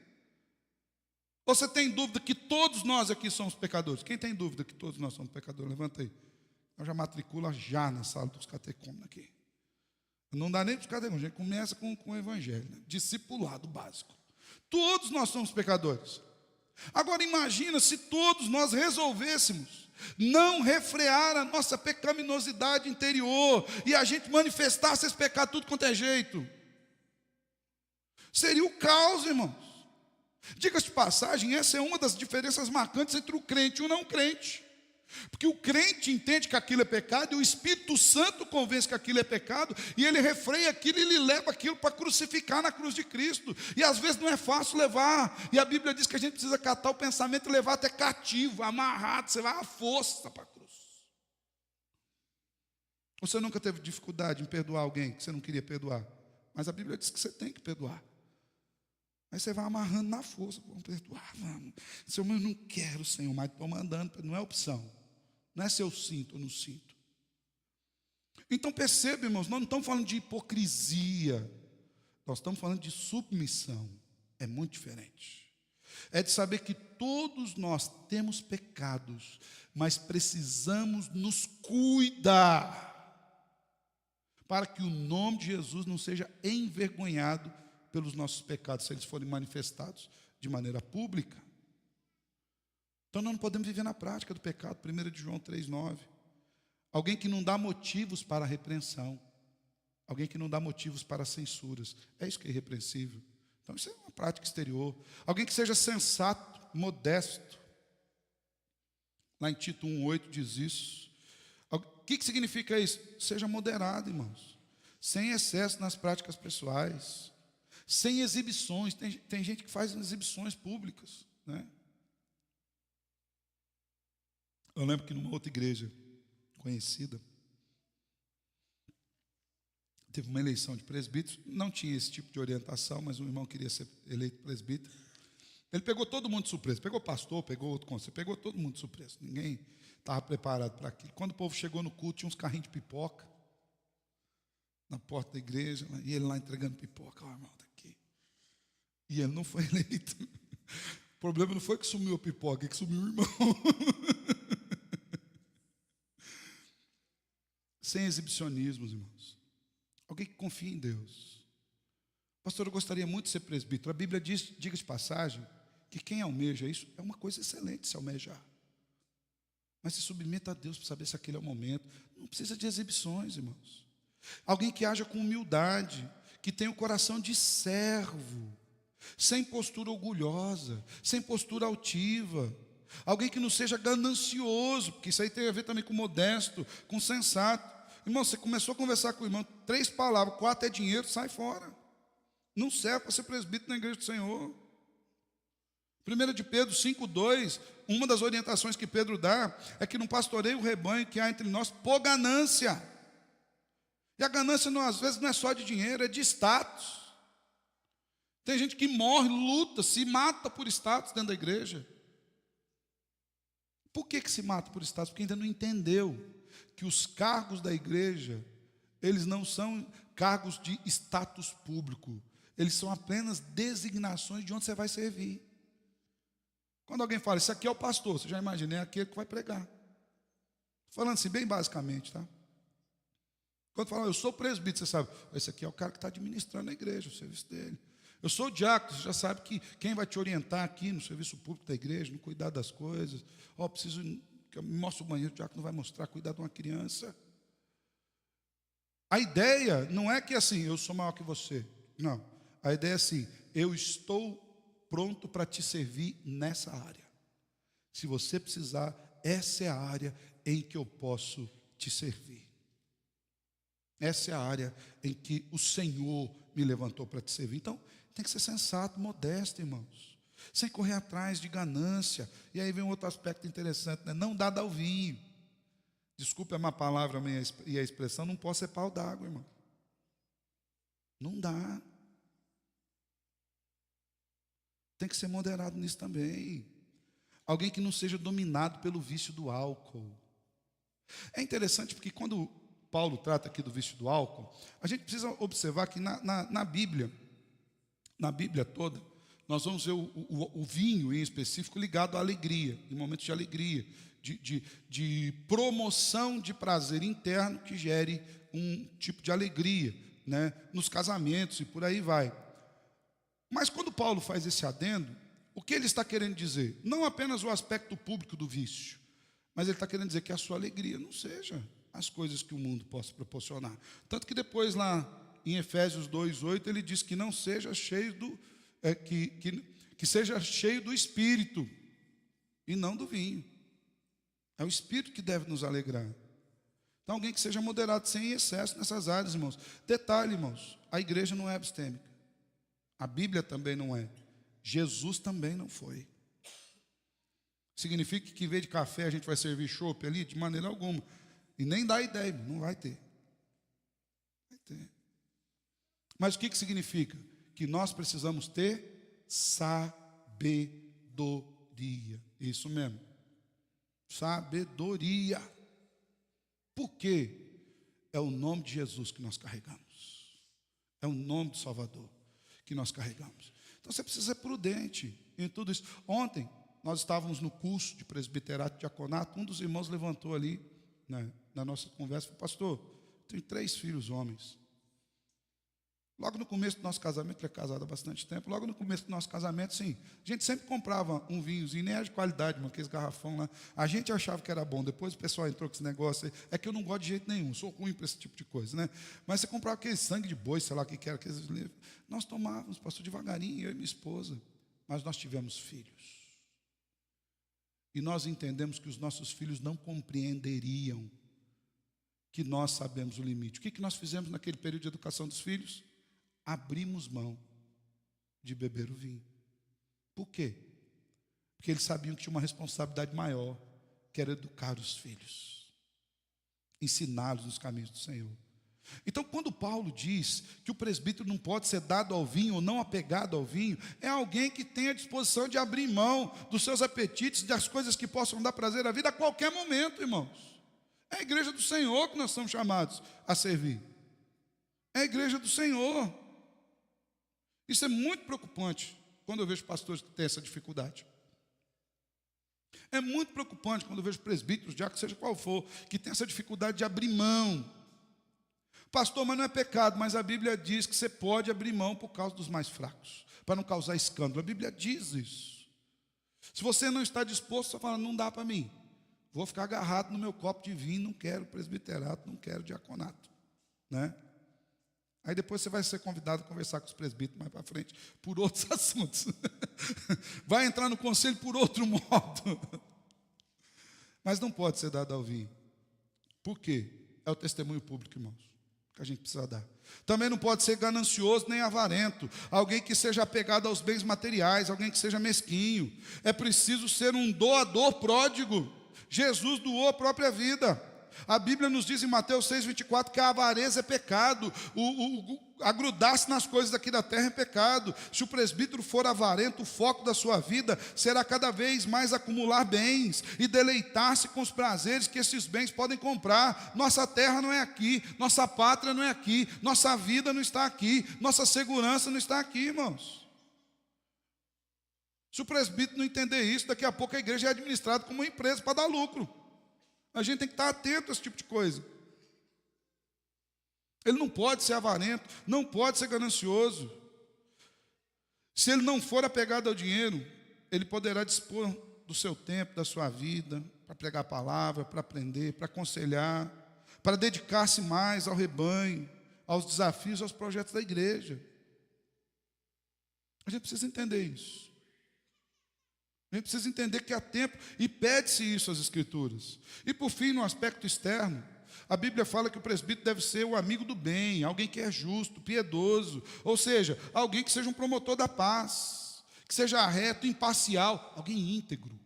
Você tem dúvida que todos nós aqui somos pecadores? Quem tem dúvida que todos nós somos pecadores? Levanta aí. Eu já matricula já na sala dos catecúmenos aqui. Não dá nem para os catecúmenos, a gente começa com o evangelho, né? Discipulado básico. Todos nós somos pecadores. Agora imagina se todos nós resolvêssemos não refrear a nossa pecaminosidade interior e a gente manifestasse esse pecado tudo quanto é jeito. Seria o caos, irmãos. Diga-se de passagem, essa é uma das diferenças marcantes entre o crente e o não crente. Porque o crente entende que aquilo é pecado e o Espírito Santo convence que aquilo é pecado e ele refreia aquilo e ele leva aquilo para crucificar na cruz de Cristo. E às vezes não é fácil levar. E a Bíblia diz que a gente precisa catar o pensamento e levar até cativo, amarrado, você vai à força para a cruz. Você nunca teve dificuldade em perdoar alguém que você não queria perdoar, mas a Bíblia diz que você tem que perdoar. Aí você vai amarrando na força, vamos perdoar, vamos. Senhor, mas eu não quero, Senhor, mas estou mandando, não é opção. Não é se eu sinto ou não sinto. Então perceba, irmãos, nós não estamos falando de hipocrisia, nós estamos falando de submissão. É muito diferente. É de saber que todos nós temos pecados, mas precisamos nos cuidar para que o nome de Jesus não seja envergonhado pelos nossos pecados, se eles forem manifestados de maneira pública. Então nós não podemos viver na prática do pecado. 1 João 3,9. Alguém que não dá motivos para a repreensão, alguém que não dá motivos para censuras, é isso que é irrepreensível. Então isso é uma prática exterior. Alguém que seja sensato, modesto. Lá em Tito 1,8 diz isso. O que significa isso? Seja moderado, irmãos, sem excesso nas práticas pessoais, sem exibições. Tem gente que faz exibições públicas, né? Eu lembro que numa outra igreja conhecida, teve uma eleição de presbíteros, não tinha esse tipo de orientação, mas um irmão queria ser eleito presbítero. Ele pegou todo mundo de surpresa, pegou o pastor, pegou outro conselho, pegou todo mundo de surpresa. Ninguém estava preparado para aquilo. Quando o povo chegou no culto, tinha uns carrinhos de pipoca na porta da igreja, e ele lá entregando pipoca. Ó, irmão, está aqui. E ele não foi eleito. O problema não foi que sumiu a pipoca, é que sumiu o irmão. Sem exibicionismos, irmãos. Alguém que confia em Deus. Pastor, eu gostaria muito de ser presbítero. A Bíblia diz, diga de passagem, que quem almeja isso é uma coisa excelente se almejar. Mas se submeta a Deus para saber se aquele é o momento. Não precisa de exibições, irmãos. Alguém que haja com humildade, que tenha o coração de servo, sem postura orgulhosa, sem postura altiva. Alguém que não seja ganancioso, porque isso aí tem a ver também com modesto, com sensato. Irmão, você começou a conversar com o irmão, 3 palavras, 4 é dinheiro, sai fora. Não serve para ser presbítero na igreja do Senhor. 1 de Pedro 5,2, uma das orientações que Pedro dá é que não pastoreie o rebanho que há entre nós por ganância. E a ganância, não, às vezes, não é só de dinheiro, é de status. Tem gente que morre, luta, se mata por status dentro da igreja. Por que se mata por status? Porque ainda não entendeu que os cargos da igreja, eles não são cargos de status público. Eles são apenas designações de onde você vai servir. Quando alguém fala, isso aqui é o pastor, você já imagina, é aquele que vai pregar. Falando assim, bem basicamente, tá? Quando fala, eu sou presbítero, você sabe, esse aqui é o cara que está administrando a igreja, o serviço dele. Eu sou o diácono, você já sabe que quem vai te orientar aqui no serviço público da igreja, no cuidar das coisas. Ó, preciso que eu me mostre o banheiro, o diácono vai mostrar, cuidar de uma criança. A ideia não é que assim, eu sou maior que você. Não. A ideia é assim: eu estou pronto para te servir nessa área. Se você precisar, essa é a área em que eu posso te servir. Essa é a área em que o Senhor me levantou para te servir. Então, tem que ser sensato, modesto, irmãos, sem correr atrás de ganância. E aí vem um outro aspecto interessante, né? Não dado ao vinho. Desculpe a má palavra e a expressão, não pode ser pau d'água, irmão. Não dá. Tem que ser moderado nisso também. Alguém que não seja dominado pelo vício do álcool. É interessante porque quando Paulo trata aqui do vício do álcool, a gente precisa observar que na Bíblia toda, nós vamos ver o vinho em específico ligado à alegria, em momentos de alegria, de promoção de prazer interno que gere um tipo de alegria, né, nos casamentos e por aí vai. Mas quando Paulo faz esse adendo, o que ele está querendo dizer? Não apenas o aspecto público do vício, mas ele está querendo dizer que a sua alegria não seja as coisas que o mundo possa proporcionar. Tanto que depois lá em Efésios 2:8 ele diz que não seja cheio que seja cheio do Espírito e não do vinho. É o Espírito que deve nos alegrar. Então alguém que seja moderado, sem excesso nessas áreas, irmãos. Detalhe, irmãos, a igreja não é abstêmica. A Bíblia também não é. Jesus também não foi. Significa que em vez de café a gente vai servir chopp ali? De maneira alguma. E nem dá ideia, não vai ter. Vai ter. Mas o que significa? Que nós precisamos ter sabedoria. Isso mesmo. Sabedoria. Por quê? É o nome de Jesus que nós carregamos. É o nome do Salvador que nós carregamos. Então você precisa ser prudente em tudo isso. Ontem nós estávamos no curso de presbiterato e diaconato. Um dos irmãos levantou ali, né, na nossa conversa, falou: pastor, tenho 3 filhos homens. Logo no começo do nosso casamento, ele é casado há bastante tempo, logo no começo do nosso casamento, sim, a gente sempre comprava um vinhozinho, nem era de qualidade, mano, aqueles garrafão lá. A gente achava que era bom, depois o pessoal entrou com esse negócio aí. É que eu não gosto de jeito nenhum, sou ruim para esse tipo de coisa, né? Mas você comprava aquele sangue de boi, sei lá o que era, aqueles livros. Nós tomávamos, passou devagarinho, eu e minha esposa, mas nós tivemos filhos. E nós entendemos que os nossos filhos não compreenderiam que nós sabemos o limite. O que nós fizemos naquele período de educação dos filhos? Abrimos mão de beber o vinho. Por quê? Porque eles sabiam que tinha uma responsabilidade maior, que era educar os filhos, ensiná-los nos caminhos do Senhor. Então, quando Paulo diz que o presbítero não pode ser dado ao vinho ou não apegado ao vinho, é alguém que tem a disposição de abrir mão dos seus apetites, das coisas que possam dar prazer à vida a qualquer momento, irmãos. É a igreja do Senhor que nós somos chamados a servir. É a igreja do Senhor. Isso é muito preocupante quando eu vejo pastores que têm essa dificuldade. É muito preocupante quando eu vejo presbíteros, já que seja qual for, que tem essa dificuldade de abrir mão. Pastor, mas não é pecado, mas a Bíblia diz que você pode abrir mão por causa dos mais fracos, para não causar escândalo. A Bíblia diz isso. Se você não está disposto, você fala: não dá para mim. Vou ficar agarrado no meu copo de vinho, não quero presbiterato, não quero diaconato, né? Aí depois você vai ser convidado a conversar com os presbíteros mais para frente, por outros assuntos. Vai entrar no conselho por outro modo. Mas não pode ser dado ao vinho. Por quê? É o testemunho público, irmãos, que a gente precisa dar. Também não pode ser ganancioso nem avarento, alguém que seja apegado aos bens materiais, alguém que seja mesquinho. É preciso ser um doador pródigo. Jesus doou a própria vida. A Bíblia nos diz em Mateus 6:24 que a avareza é pecado, agrudar-se nas coisas daqui da terra é pecado. Se o presbítero for avarento, o foco da sua vida será cada vez mais acumular bens e deleitar-se com os prazeres que esses bens podem comprar. Nossa terra não é aqui, nossa pátria não é aqui, nossa vida não está aqui, nossa segurança não está aqui, irmãos. Se o presbítero não entender isso, daqui a pouco a igreja é administrada como uma empresa para dar lucro. A gente tem que estar atento a esse tipo de coisa. Ele não pode ser avarento, não pode ser ganancioso. Se ele não for apegado ao dinheiro, ele poderá dispor do seu tempo, da sua vida, para pregar a palavra, para aprender, para aconselhar, para dedicar-se mais ao rebanho, aos desafios, aos projetos da igreja. A gente precisa entender isso. A gente precisa entender que há tempo, e pede-se isso às Escrituras. E por fim, no aspecto externo, a Bíblia fala que o presbítero deve ser o amigo do bem, alguém que é justo, piedoso, ou seja, alguém que seja um promotor da paz, que seja reto, imparcial, alguém íntegro.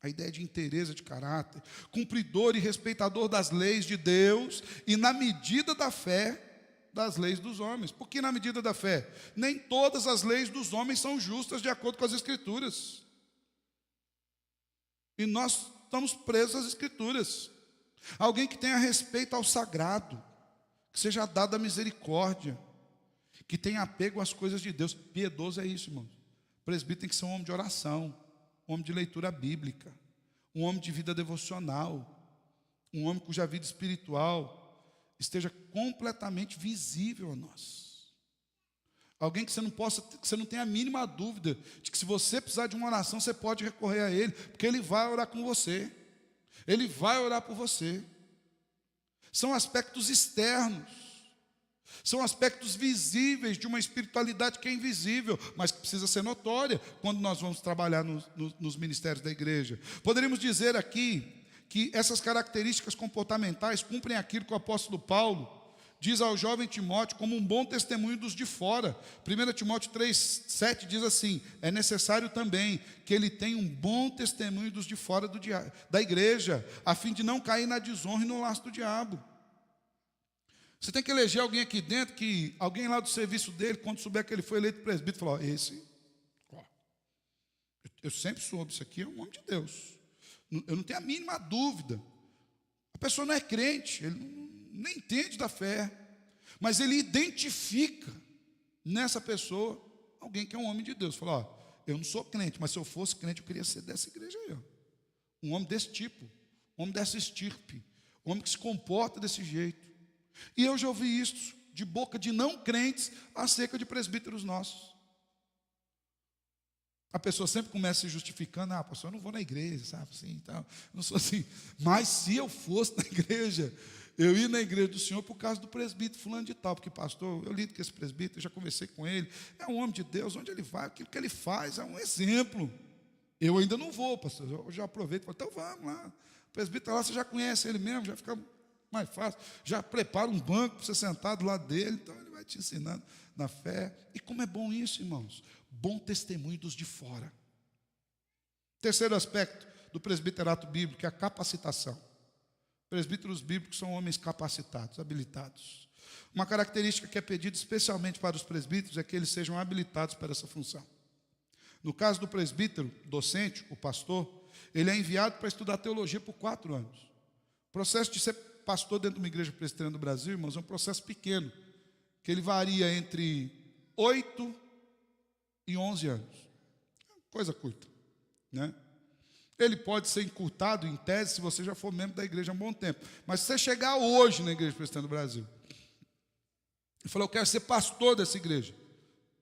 A ideia de inteireza de caráter, cumpridor e respeitador das leis de Deus e na medida da fé das leis dos homens. Por que na medida da fé? Nem todas as leis dos homens são justas de acordo com as Escrituras. E nós estamos presos às Escrituras. Alguém que tenha respeito ao sagrado, que seja dado a misericórdia, que tenha apego às coisas de Deus. Piedoso é isso, irmãos. O presbítero tem que ser um homem de oração, um homem de leitura bíblica, um homem de vida devocional, um homem cuja vida espiritual esteja completamente visível a nós. Alguém que você não tenha a mínima dúvida de que se você precisar de uma oração, você pode recorrer a ele, porque ele vai orar com você. Ele vai orar por você. São aspectos externos. São aspectos visíveis de uma espiritualidade que é invisível, mas que precisa ser notória quando nós vamos trabalhar nos ministérios da igreja. Poderíamos dizer aqui que essas características comportamentais cumprem aquilo que o apóstolo Paulo diz ao jovem Timóteo como um bom testemunho dos de fora. 1 Timóteo 3,7 diz assim: é necessário também que ele tenha um bom testemunho dos de fora da igreja, a fim de não cair na desonra e no laço do diabo. Você tem que eleger alguém aqui dentro, que alguém lá do serviço dele, quando souber que ele foi eleito presbítero, falou: eu sempre soube, isso aqui é um homem de Deus. Eu não tenho a mínima dúvida. A pessoa não é crente, ele nem entende da fé, mas ele identifica nessa pessoa alguém que é um homem de Deus. Falou: eu não sou crente, mas se eu fosse crente, eu queria ser dessa igreja aí. Um homem desse tipo, um homem dessa estirpe, um homem que se comporta desse jeito. E eu já ouvi isso de boca de não crentes acerca de presbíteros nossos. A pessoa sempre começa se justificando: pastor, eu não vou na igreja, sabe, assim, tal. Não sou assim. Mas se eu fosse na igreja, eu ia na igreja do Senhor por causa do presbítero fulano de tal, porque pastor, eu lido com esse presbítero, eu já conversei com ele, é um homem de Deus, onde ele vai, aquilo que ele faz é um exemplo. Eu ainda não vou, pastor, eu já aproveito e falo: então vamos lá, o presbítero lá, você já conhece ele mesmo, já fica mais fácil, já prepara um banco para você sentar do lado dele, então ele vai te ensinando na fé. E como é bom isso, irmãos, bom testemunho dos de fora. Terceiro aspecto do presbiterato bíblico é a capacitação. Presbíteros bíblicos são homens capacitados, habilitados. Uma característica que é pedida especialmente para os presbíteros é que eles sejam habilitados para essa função. No caso do presbítero docente, o pastor, ele é enviado para estudar teologia por 4 anos. O processo de ser pastor dentro de uma igreja presbiteriana do Brasil, irmãos, é um processo pequeno, que ele varia entre 8 e 11 anos. Coisa curta, né? Ele pode ser encurtado, em tese, se você já for membro da igreja há um bom tempo. Mas se você chegar hoje na igreja presbiteriana do Brasil e falar: eu quero ser pastor dessa igreja,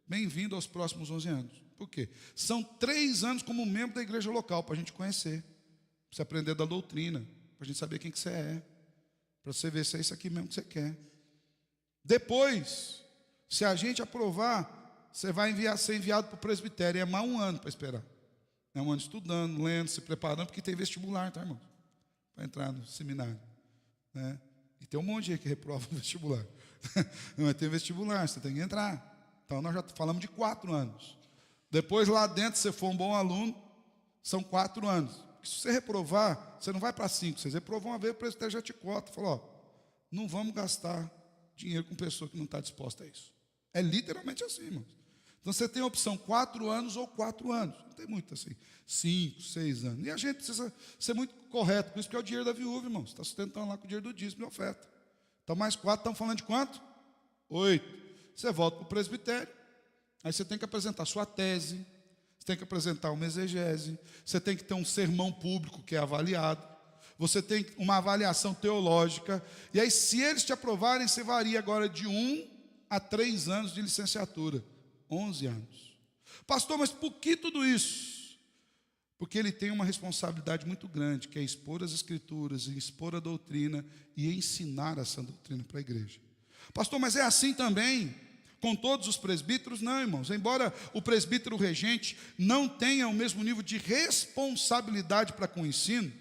bem-vindo aos próximos 11 anos. Por quê? São 3 anos como membro da igreja local, para a gente conhecer, para você aprender da doutrina, para a gente saber quem que você é, para você ver se é isso aqui mesmo que você quer. Depois, se a gente aprovar, você vai ser enviado para o presbitério. É mais 1 ano para esperar. É 1 ano estudando, lendo, se preparando, porque tem vestibular, tá, irmão? Para entrar no seminário, né? E tem um monte de gente que reprova o vestibular. Não tem vestibular, você tem que entrar. Então nós já falamos de 4 anos. Depois lá dentro, se você for um bom aluno, são 4 anos. Porque se você reprovar, você não vai para 5. Você reprovou uma vez, o presbitério já te cota. Falou: não vamos gastar dinheiro com pessoa que não está disposta a isso. É literalmente assim, irmãos. Então você tem a opção 4 anos ou 4 anos. Não tem muito assim, 5, 6 anos. E a gente precisa ser muito correto com isso, porque é o dinheiro da viúva, irmão. Você está sustentando lá com o dinheiro do dízimo e oferta. Então mais 4, estamos falando de quanto? 8. Você volta para o presbitério. Aí você tem que apresentar sua tese, você tem que apresentar uma exegese, você tem que ter um sermão público que é avaliado, você tem uma avaliação teológica. E aí, se eles te aprovarem, você varia agora de 1 a 3 anos de licenciatura. 11 anos. Pastor, mas por que tudo isso? Porque ele tem uma responsabilidade muito grande, que é expor as Escrituras, expor a doutrina e ensinar essa doutrina para a igreja. Pastor, mas é assim também com todos os presbíteros? Não, irmãos. Embora o presbítero regente não tenha o mesmo nível de responsabilidade para com o ensino,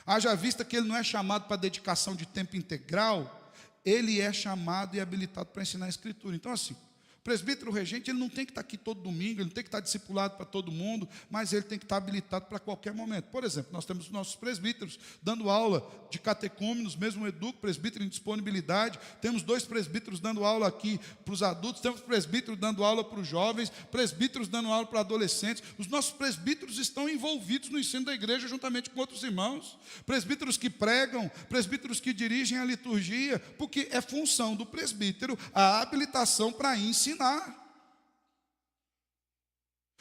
haja vista que ele não é chamado para dedicação de tempo integral, ele é chamado e habilitado para ensinar a Escritura. Então, assim, o presbítero regente, ele não tem que estar aqui todo domingo, ele não tem que estar discipulado para todo mundo, mas ele tem que estar habilitado para qualquer momento. Por exemplo, nós temos os nossos presbíteros dando aula de catecúmenos, mesmo o Edu, presbítero em disponibilidade. Temos 2 presbíteros dando aula aqui para os adultos, temos presbíteros dando aula para os jovens, presbíteros dando aula para adolescentes. Os nossos presbíteros estão envolvidos no ensino da igreja juntamente com outros irmãos. Presbíteros que pregam, presbíteros que dirigem a liturgia, porque é função do presbítero a habilitação para ensinar.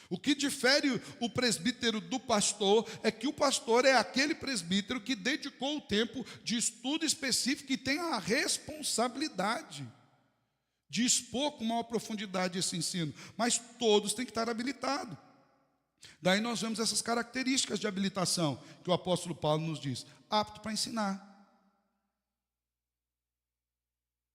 O que difere o presbítero do pastor é que o pastor é aquele presbítero que dedicou o tempo de estudo específico e tem a responsabilidade de expor com maior profundidade esse ensino. Mas todos têm que estar habilitados. Daí nós vemos essas características de habilitação que o apóstolo Paulo nos diz: apto para ensinar.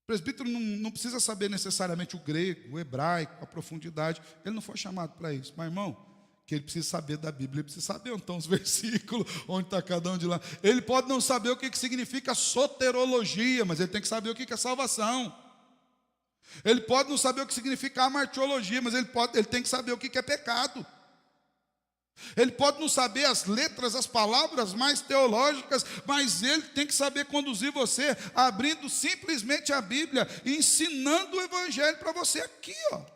O presbítero não precisa saber necessariamente o grego, o hebraico, a profundidade. Ele não foi chamado para isso. Mas, irmão, que ele precisa saber da Bíblia, ele precisa saber então os versículos, onde está cada um de lá. Ele pode não saber o que significa soterologia, mas ele tem que saber o que é salvação. Ele pode não saber o que significa amartiologia, mas ele tem que saber o que é pecado. Ele pode não saber as letras, as palavras mais teológicas, mas ele tem que saber conduzir você, abrindo simplesmente a Bíblia e ensinando o Evangelho para você aqui, ó.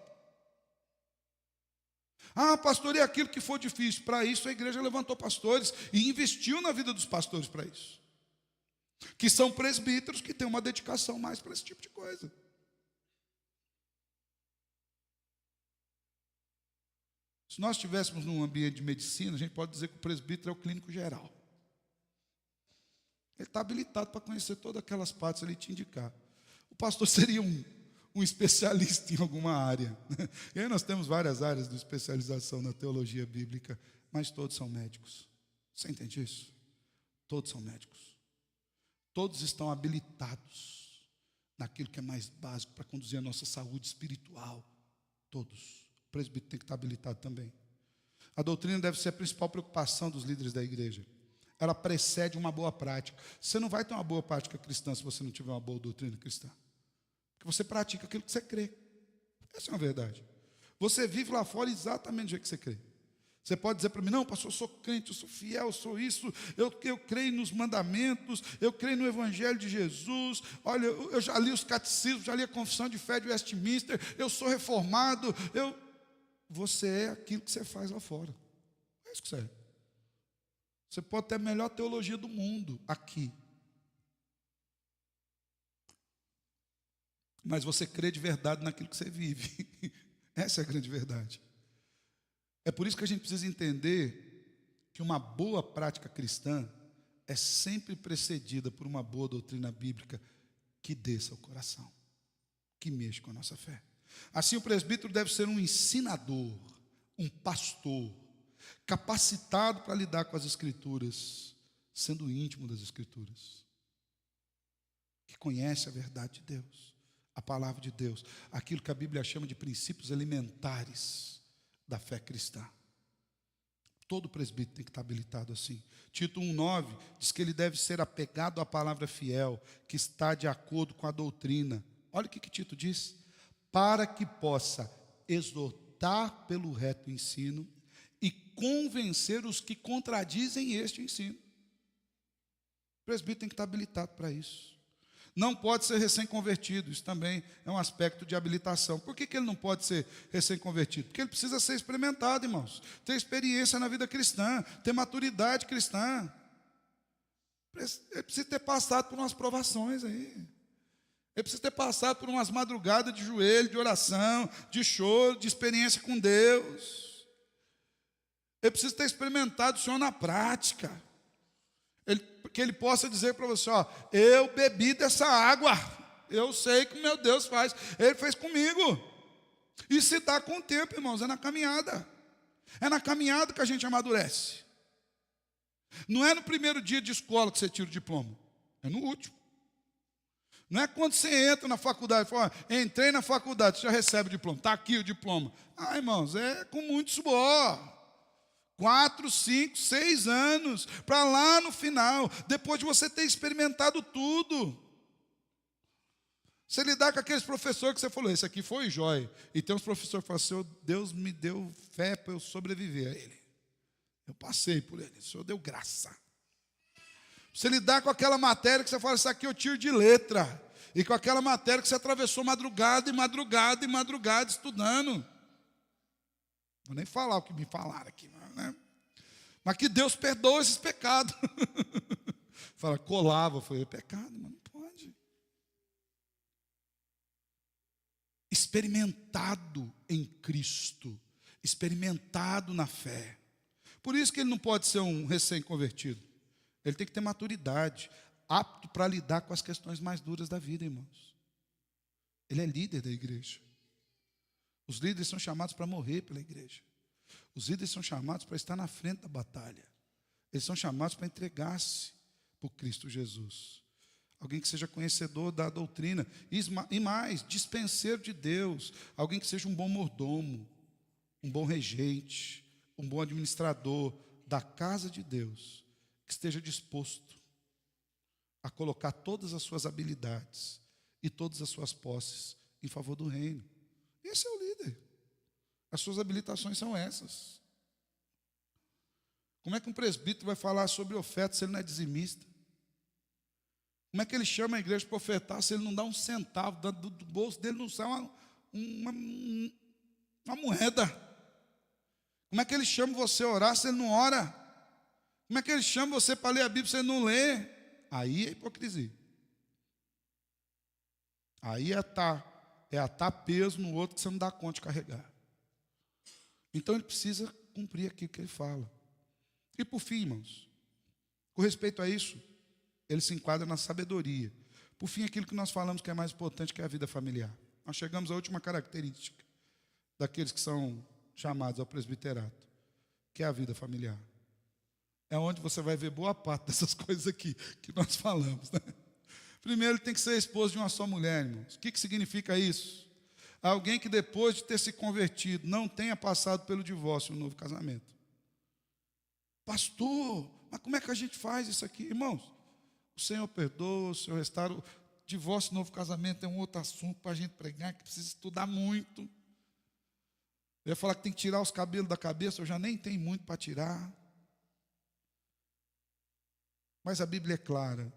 Ah, pastor, e aquilo que for difícil? Para isso a igreja levantou pastores e investiu na vida dos pastores para isso. Que são presbíteros que têm uma dedicação mais para esse tipo de coisa. Se nós estivéssemos num ambiente de medicina, a gente pode dizer que o presbítero é o clínico geral. Ele está habilitado para conhecer todas aquelas partes ali e te indicar. O pastor seria um especialista em alguma área. E aí nós temos várias áreas de especialização na teologia bíblica, mas todos são médicos. Você entende isso? Todos são médicos. Todos estão habilitados naquilo que é mais básico para conduzir a nossa saúde espiritual. Todos. O presbítero tem que estar habilitado também. A doutrina deve ser a principal preocupação dos líderes da igreja. Ela precede uma boa prática. Você não vai ter uma boa prática cristã se você não tiver uma boa doutrina cristã. Porque você pratica aquilo que você crê. Essa é uma verdade. Você vive lá fora exatamente do jeito que você crê. Você pode dizer para mim: não, pastor, eu sou crente, eu sou fiel, eu sou isso, eu creio nos mandamentos, eu creio no Evangelho de Jesus, olha, eu já li os catecismos, já li a Confissão de Fé de Westminster, eu sou reformado, Você é aquilo que você faz lá fora. É isso que você é. Você pode ter a melhor teologia do mundo aqui, mas você crê de verdade naquilo que você vive. Essa é a grande verdade. É por isso que a gente precisa entender que uma boa prática cristã é sempre precedida por uma boa doutrina bíblica que desça ao coração, que mexa com a nossa fé. Assim, o presbítero deve ser um ensinador, um pastor, capacitado para lidar com as Escrituras, sendo íntimo das Escrituras, que conhece a verdade de Deus, a palavra de Deus, aquilo que a Bíblia chama de princípios elementares da fé cristã. Todo presbítero tem que estar habilitado assim. Tito 1,9 diz que ele deve ser apegado à palavra fiel, que está de acordo com a doutrina. Olha o que Tito diz: para que possa exortar pelo reto ensino e convencer os que contradizem este ensino. O presbítero tem que estar habilitado para isso. Não pode ser recém-convertido, isso também é um aspecto de habilitação. Por que ele não pode ser recém-convertido? Porque ele precisa ser experimentado, irmãos, ter experiência na vida cristã, ter maturidade cristã. Ele precisa ter passado por umas provações aí. Ele precisa ter passado por umas madrugadas de joelho, de oração, de choro, de experiência com Deus. Ele precisa ter experimentado o Senhor na prática. Que ele possa dizer para você: ó, eu bebi dessa água, eu sei o que meu Deus faz, Ele fez comigo. E se dá com o tempo, irmãos, é na caminhada. É na caminhada que a gente amadurece. Não é no primeiro dia de escola que você tira o diploma, é no último. Não é quando você entra na faculdade, fala, entrei na faculdade, você já recebe o diploma, está aqui o diploma. Ah, irmãos, é com muito suor. 4, 5, 6 anos, para lá no final, depois de você ter experimentado tudo. Você lidar com aqueles professores que você falou, esse aqui foi jóia. E tem uns professores que falam, Senhor, Deus me deu fé para eu sobreviver a ele. Eu passei por ele, o Senhor deu graça. Você lidar com aquela matéria que você fala, isso aqui eu tiro de letra. E com aquela matéria que você atravessou madrugada e madrugada e madrugada estudando. Vou nem falar o que me falaram aqui, né? Mas que Deus perdoa esses pecados. Fala, colava, foi pecado, mas não pode. Experimentado em Cristo, experimentado na fé. Por isso que ele não pode ser um recém-convertido. Ele tem que ter maturidade, apto para lidar com as questões mais duras da vida, irmãos. Ele é líder da igreja. Os líderes são chamados para morrer pela igreja. Os líderes são chamados para estar na frente da batalha. Eles são chamados para entregar-se por Cristo Jesus. Alguém que seja conhecedor da doutrina. E mais, dispenseiro de Deus. Alguém que seja um bom mordomo, um bom regente, um bom administrador da casa de Deus. Que esteja disposto a colocar todas as suas habilidades e todas as suas posses em favor do reino. Esse é o líder. As suas habilitações são essas. Como é que um presbítero vai falar sobre oferta se ele não é dizimista? Como é que ele chama a igreja para ofertar se ele não dá um centavo, do bolso dele não sai uma moeda? Como é que ele chama você a orar se ele não ora? Como é que ele chama você para ler a Bíblia se ele não lê? Aí é hipocrisia. Aí é atar peso no outro que você não dá conta de carregar. Então ele precisa cumprir aquilo que ele fala. E por fim, irmãos, com respeito a isso, ele se enquadra na sabedoria. Por fim, aquilo que nós falamos que é mais importante, que é a vida familiar. Nós chegamos à última característica daqueles que são chamados ao presbiterato, que é a vida familiar. É onde você vai ver boa parte dessas coisas aqui que nós falamos, né? Primeiro, ele tem que ser esposo de uma só mulher, irmãos. O que significa isso? Alguém que depois de ter se convertido não tenha passado pelo divórcio, um novo casamento. Pastor, mas como é que a gente faz isso aqui? Irmãos, o Senhor perdoa, o Senhor restaura. Divórcio, novo casamento é um outro assunto para a gente pregar, que precisa estudar muito. Eu ia falar que tem que tirar os cabelos da cabeça, eu já nem tenho muito para tirar. Mas a Bíblia é clara,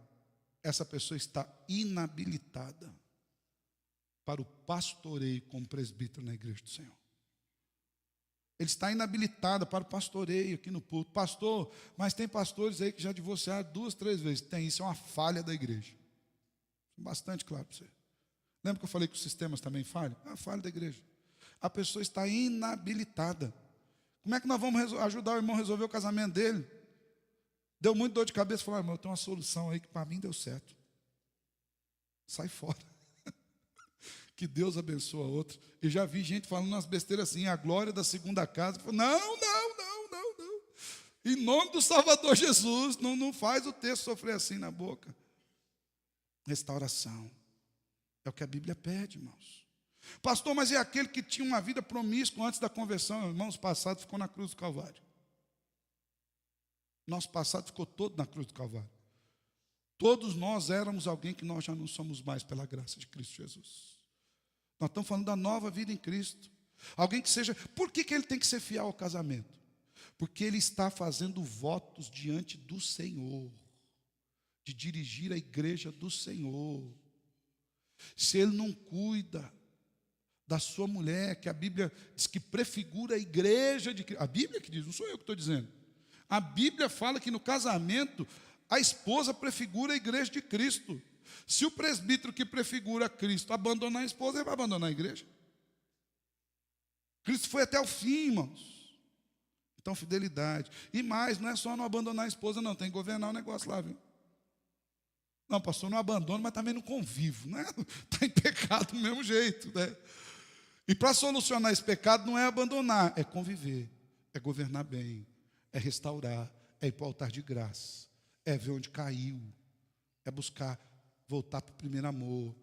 essa pessoa está inabilitada para o pastoreio como presbítero na igreja do Senhor. Ele está inabilitado para o pastoreio aqui no púlpito. Pastor, mas tem pastores aí que já divorciaram 2, 3 vezes. Tem, isso é uma falha da igreja. Bastante claro para você. Lembra que eu falei que os sistemas também falham? É uma falha da igreja. A pessoa está inabilitada. Como é que nós vamos ajudar o irmão a resolver o casamento dele? Deu muito dor de cabeça, falou, irmão, eu tenho uma solução aí que para mim deu certo. Sai fora. Que Deus abençoe a outro. E já vi gente falando umas besteiras assim, a glória da segunda casa. Falei, não. Em nome do Salvador Jesus, não faz o texto sofrer assim na boca. Restauração. É o que a Bíblia pede, irmãos. Pastor, mas é aquele que tinha uma vida promíscua antes da conversão, irmãos, passado ficou na cruz do Calvário. Nosso passado ficou todo na cruz do Calvário. Todos nós éramos alguém que nós já não somos mais pela graça de Cristo Jesus. Nós estamos falando da nova vida em Cristo. Alguém que seja... Por que ele tem que ser fiel ao casamento? Porque ele está fazendo votos diante do Senhor, de dirigir a igreja do Senhor. Se ele não cuida da sua mulher, que a Bíblia diz que prefigura a igreja de Cristo. A Bíblia que diz, não sou eu que estou dizendo. A Bíblia fala que no casamento a esposa prefigura a igreja de Cristo. Se o presbítero que prefigura Cristo abandonar a esposa, ele vai abandonar a igreja. Cristo foi até o fim, irmãos. Então, fidelidade. E mais, não é só não abandonar a esposa, não. Tem que governar o negócio lá, viu? Não, pastor, não abandono, mas também não convivo, né? Está em pecado do mesmo jeito, né? E para solucionar esse pecado não é abandonar, é conviver, é governar bem, é restaurar, é ir para o altar de graça, é ver onde caiu, é buscar voltar para o primeiro amor.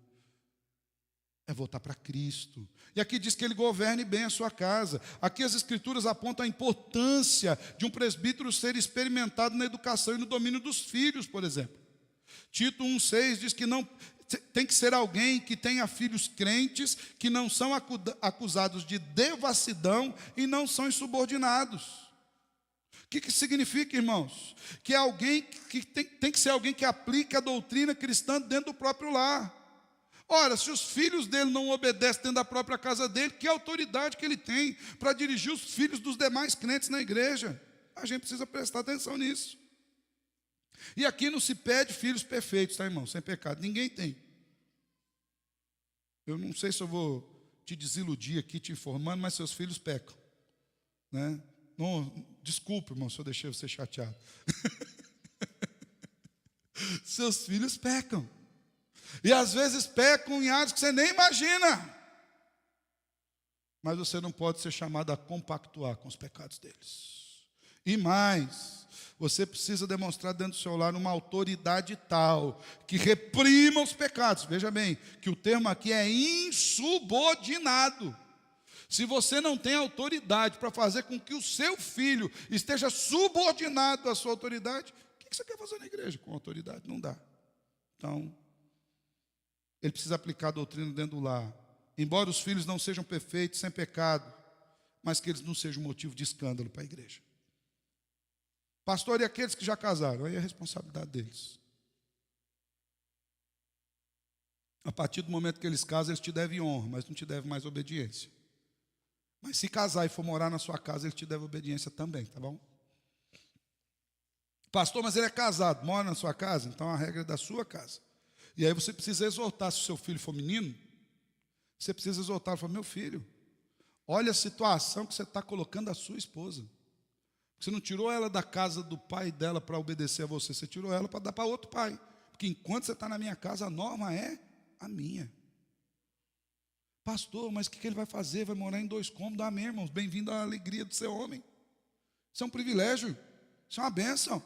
É voltar para Cristo. E aqui diz que ele governe bem a sua casa. Aqui as Escrituras apontam a importância de um presbítero ser experimentado na educação e no domínio dos filhos, por exemplo. Tito 1,6 diz que não tem que ser alguém que tenha filhos crentes, que não são acusados de devassidão e não são insubordinados. O que significa, irmãos? Que é alguém que tem que ser alguém que aplique a doutrina cristã dentro do próprio lar. Ora, se os filhos dele não obedecem dentro da própria casa dele, que autoridade que ele tem para dirigir os filhos dos demais crentes na igreja? A gente precisa prestar atenção nisso. E aqui não se pede filhos perfeitos, tá, irmão? Sem pecado. Ninguém tem. Eu não sei se eu vou te desiludir aqui, te informando, mas seus filhos pecam. Né? Não, desculpe, irmão, se eu deixei você chateado. Seus filhos pecam. E às vezes pecam em áreas que você nem imagina. Mas você não pode ser chamado a compactuar com os pecados deles. E mais, você precisa demonstrar dentro do seu lar uma autoridade tal que reprima os pecados. Veja bem, que o termo aqui é insubordinado. Se você não tem autoridade para fazer com que o seu filho esteja subordinado à sua autoridade, o que você quer fazer na igreja com autoridade? Não dá. Então, ele precisa aplicar a doutrina dentro do lar. Embora os filhos não sejam perfeitos, sem pecado, mas que eles não sejam motivo de escândalo para a igreja. Pastor, e aqueles que já casaram? Aí é a responsabilidade deles. A partir do momento que eles casam, eles te devem honra, mas não te devem mais obediência. Mas se casar e for morar na sua casa, ele te deve obediência também, tá bom? Pastor, mas ele é casado, mora na sua casa, então a regra é da sua casa. E aí você precisa exortar, se o seu filho for menino, você precisa exortar e falar, meu filho, olha a situação que você está colocando a sua esposa. Você não tirou ela da casa do pai dela para obedecer a você, você tirou ela para dar para outro pai. Porque enquanto você está na minha casa, a norma é a minha. Pastor, mas o que ele vai fazer? Vai morar em 2 cômodos? Amém, irmãos, bem-vindo à alegria de ser homem. Isso é um privilégio, isso é uma bênção.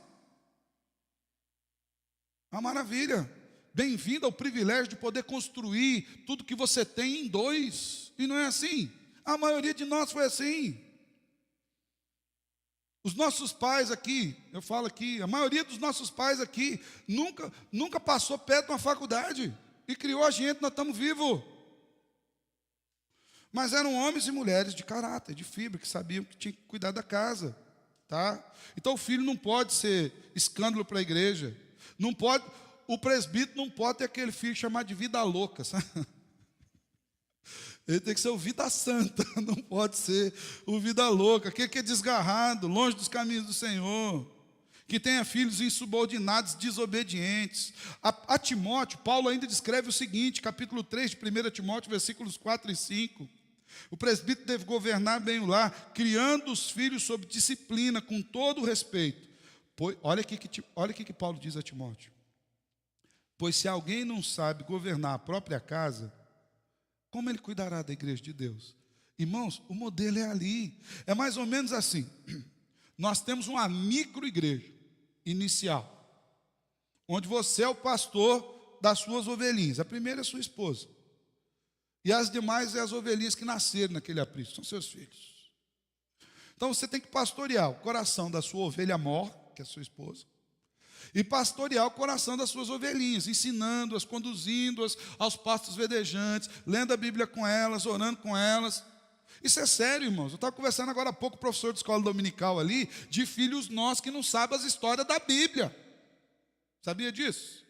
Uma maravilha. Bem-vindo ao privilégio de poder construir tudo que você tem em 2. E não é assim. A maioria de nós foi assim. Os nossos pais aqui, eu falo aqui, a maioria dos nossos pais aqui nunca passou perto de uma faculdade e criou a gente, nós estamos vivos. Mas eram homens e mulheres de caráter, de fibra, que sabiam que tinham que cuidar da casa. Tá? Então o filho não pode ser escândalo para a igreja. Não pode... O presbítero não pode ter aquele filho chamado de vida louca, sabe? Ele tem que ser o vida santa, não pode ser o vida louca, aquele que é desgarrado, longe dos caminhos do Senhor, que tenha filhos insubordinados, desobedientes. A Timóteo, Paulo ainda descreve o seguinte, capítulo 3 de 1 Timóteo, versículos 4 e 5. O presbítero deve governar bem o lar, criando os filhos sob disciplina, com todo o respeito. Olha aqui que Paulo diz a Timóteo. Pois se alguém não sabe governar a própria casa, como ele cuidará da igreja de Deus? Irmãos, o modelo é ali. É mais ou menos assim. Nós temos uma micro-igreja inicial, onde você é o pastor das suas ovelhinhas. A primeira é a sua esposa. E as demais é as ovelhinhas que nasceram naquele aprisco, são seus filhos. Então você tem que pastorear o coração da sua ovelha mor, que é a sua esposa, e pastorear o coração das suas ovelhinhas, ensinando-as, conduzindo-as aos pastos verdejantes, lendo a Bíblia com elas, orando com elas. Isso é sério, irmãos. Eu estava conversando agora há pouco com o professor de escola dominical ali, de filhos nossos que não sabem as histórias da Bíblia. Sabia disso?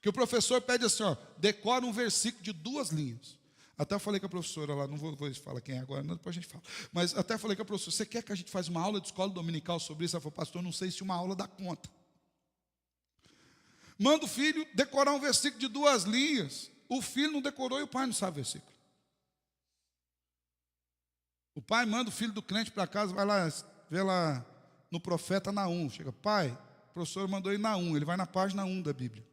Que o professor pede assim, ó, decora um versículo de 2 linhas. Até eu falei com a professora lá, não vou falar quem é agora, não, depois a gente fala. Mas até falei com a professora, você quer que a gente faça uma aula de escola dominical sobre isso? Ela falou, pastor, não sei se uma aula dá conta. Manda o filho decorar um versículo de 2 linhas. O filho não decorou e o pai não sabe o versículo. O pai manda o filho do crente para casa, vai lá, vê lá no profeta Naum. Chega, pai, o professor mandou ir Naum, ele vai na página 1 da Bíblia.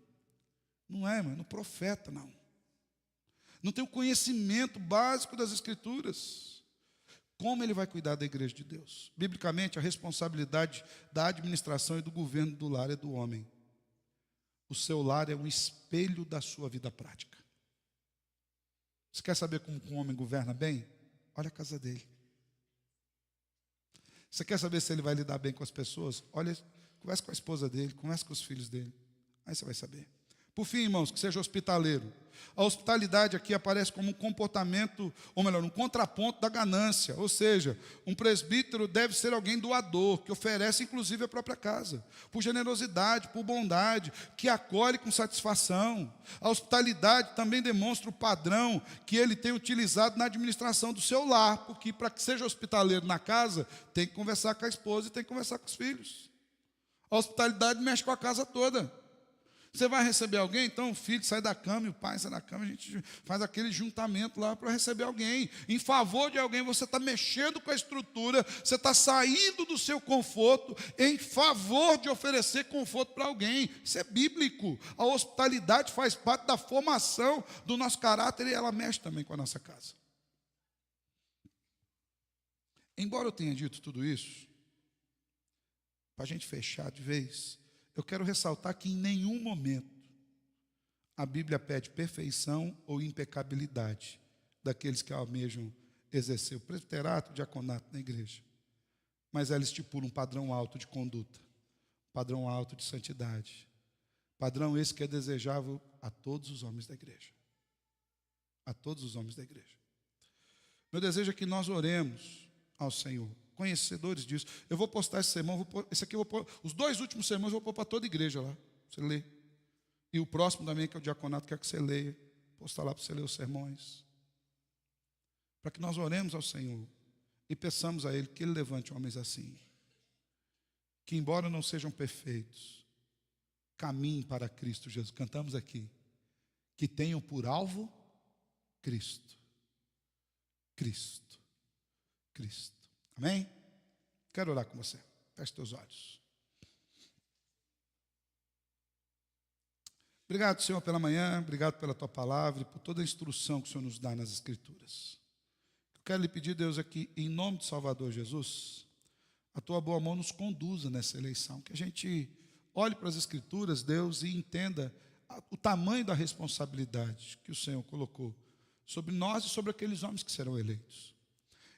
Não é, mano, no profeta Naum. Não tem o conhecimento básico das Escrituras. Como ele vai cuidar da igreja de Deus? Biblicamente, a responsabilidade da administração e do governo do lar é do homem. O seu lar é um espelho da sua vida prática. Você quer saber como um homem governa bem? Olha a casa dele. Você quer saber se ele vai lidar bem com as pessoas? Olha, converse com a esposa dele, converse com os filhos dele. Aí você vai saber. Por fim, irmãos, que seja hospitaleiro. A hospitalidade aqui aparece como um comportamento, ou melhor, um contraponto da ganância. Ou seja, um presbítero deve ser alguém doador, que oferece inclusive a própria casa, por generosidade, por bondade, que acolhe com satisfação. A hospitalidade também demonstra o padrão que ele tem utilizado na administração do seu lar, porque para que seja hospitaleiro na casa, tem que conversar com a esposa e tem que conversar com os filhos. A hospitalidade mexe com a casa toda. Você vai receber alguém, então o filho sai da cama e o pai sai da cama, a gente faz aquele juntamento lá para receber alguém. Em favor de alguém, você está mexendo com a estrutura, você está saindo do seu conforto em favor de oferecer conforto para alguém. Isso é bíblico. A hospitalidade faz parte da formação do nosso caráter e ela mexe também com a nossa casa. Embora eu tenha dito tudo isso, para a gente fechar de vez, eu quero ressaltar que em nenhum momento a Bíblia pede perfeição ou impecabilidade daqueles que almejam exercer o presbiterato, o diaconato na igreja. Mas ela estipula um padrão alto de conduta, padrão alto de santidade, padrão esse que é desejável a todos os homens da igreja. A todos os homens da igreja. Meu desejo é que nós oremos ao Senhor, conhecedores disso. Eu vou postar esse sermão, os 2 últimos sermões eu vou pôr para toda a igreja lá, você lê. E o próximo também, que é o diaconato, quer que você leia, postar lá para você ler os sermões. Para que nós oremos ao Senhor e peçamos a Ele que Ele levante homens assim, que embora não sejam perfeitos, caminhem para Cristo Jesus. Cantamos aqui, que tenham por alvo Cristo. Cristo. Cristo. Amém? Quero orar com você. Feche teus olhos. Obrigado, Senhor, pela manhã. Obrigado pela Tua palavra e por toda a instrução que o Senhor nos dá nas Escrituras. Eu quero lhe pedir, Deus, aqui, em nome do Salvador Jesus, a Tua boa mão nos conduza nessa eleição. Que a gente olhe para as Escrituras, Deus, e entenda o tamanho da responsabilidade que o Senhor colocou sobre nós e sobre aqueles homens que serão eleitos.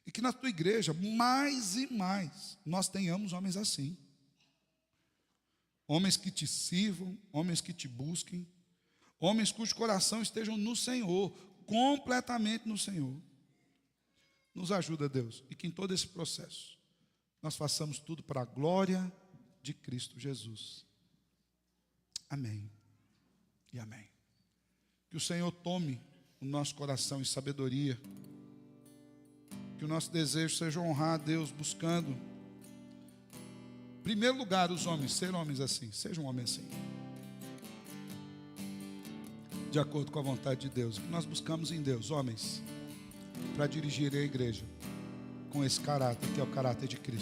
E que na tua igreja, mais e mais, nós tenhamos homens assim. Homens que te sirvam, homens que te busquem, homens cujo coração estejam no Senhor, completamente no Senhor. Nos ajuda, Deus, e que em todo esse processo, nós façamos tudo para a glória de Cristo Jesus. Amém e amém. Que o Senhor tome o nosso coração em sabedoria, que o nosso desejo seja honrar a Deus, buscando, em primeiro lugar, os homens, ser homens assim, seja um homem assim, de acordo com a vontade de Deus. Que nós buscamos em Deus, homens, para dirigir a igreja, com esse caráter, que é o caráter de Cristo.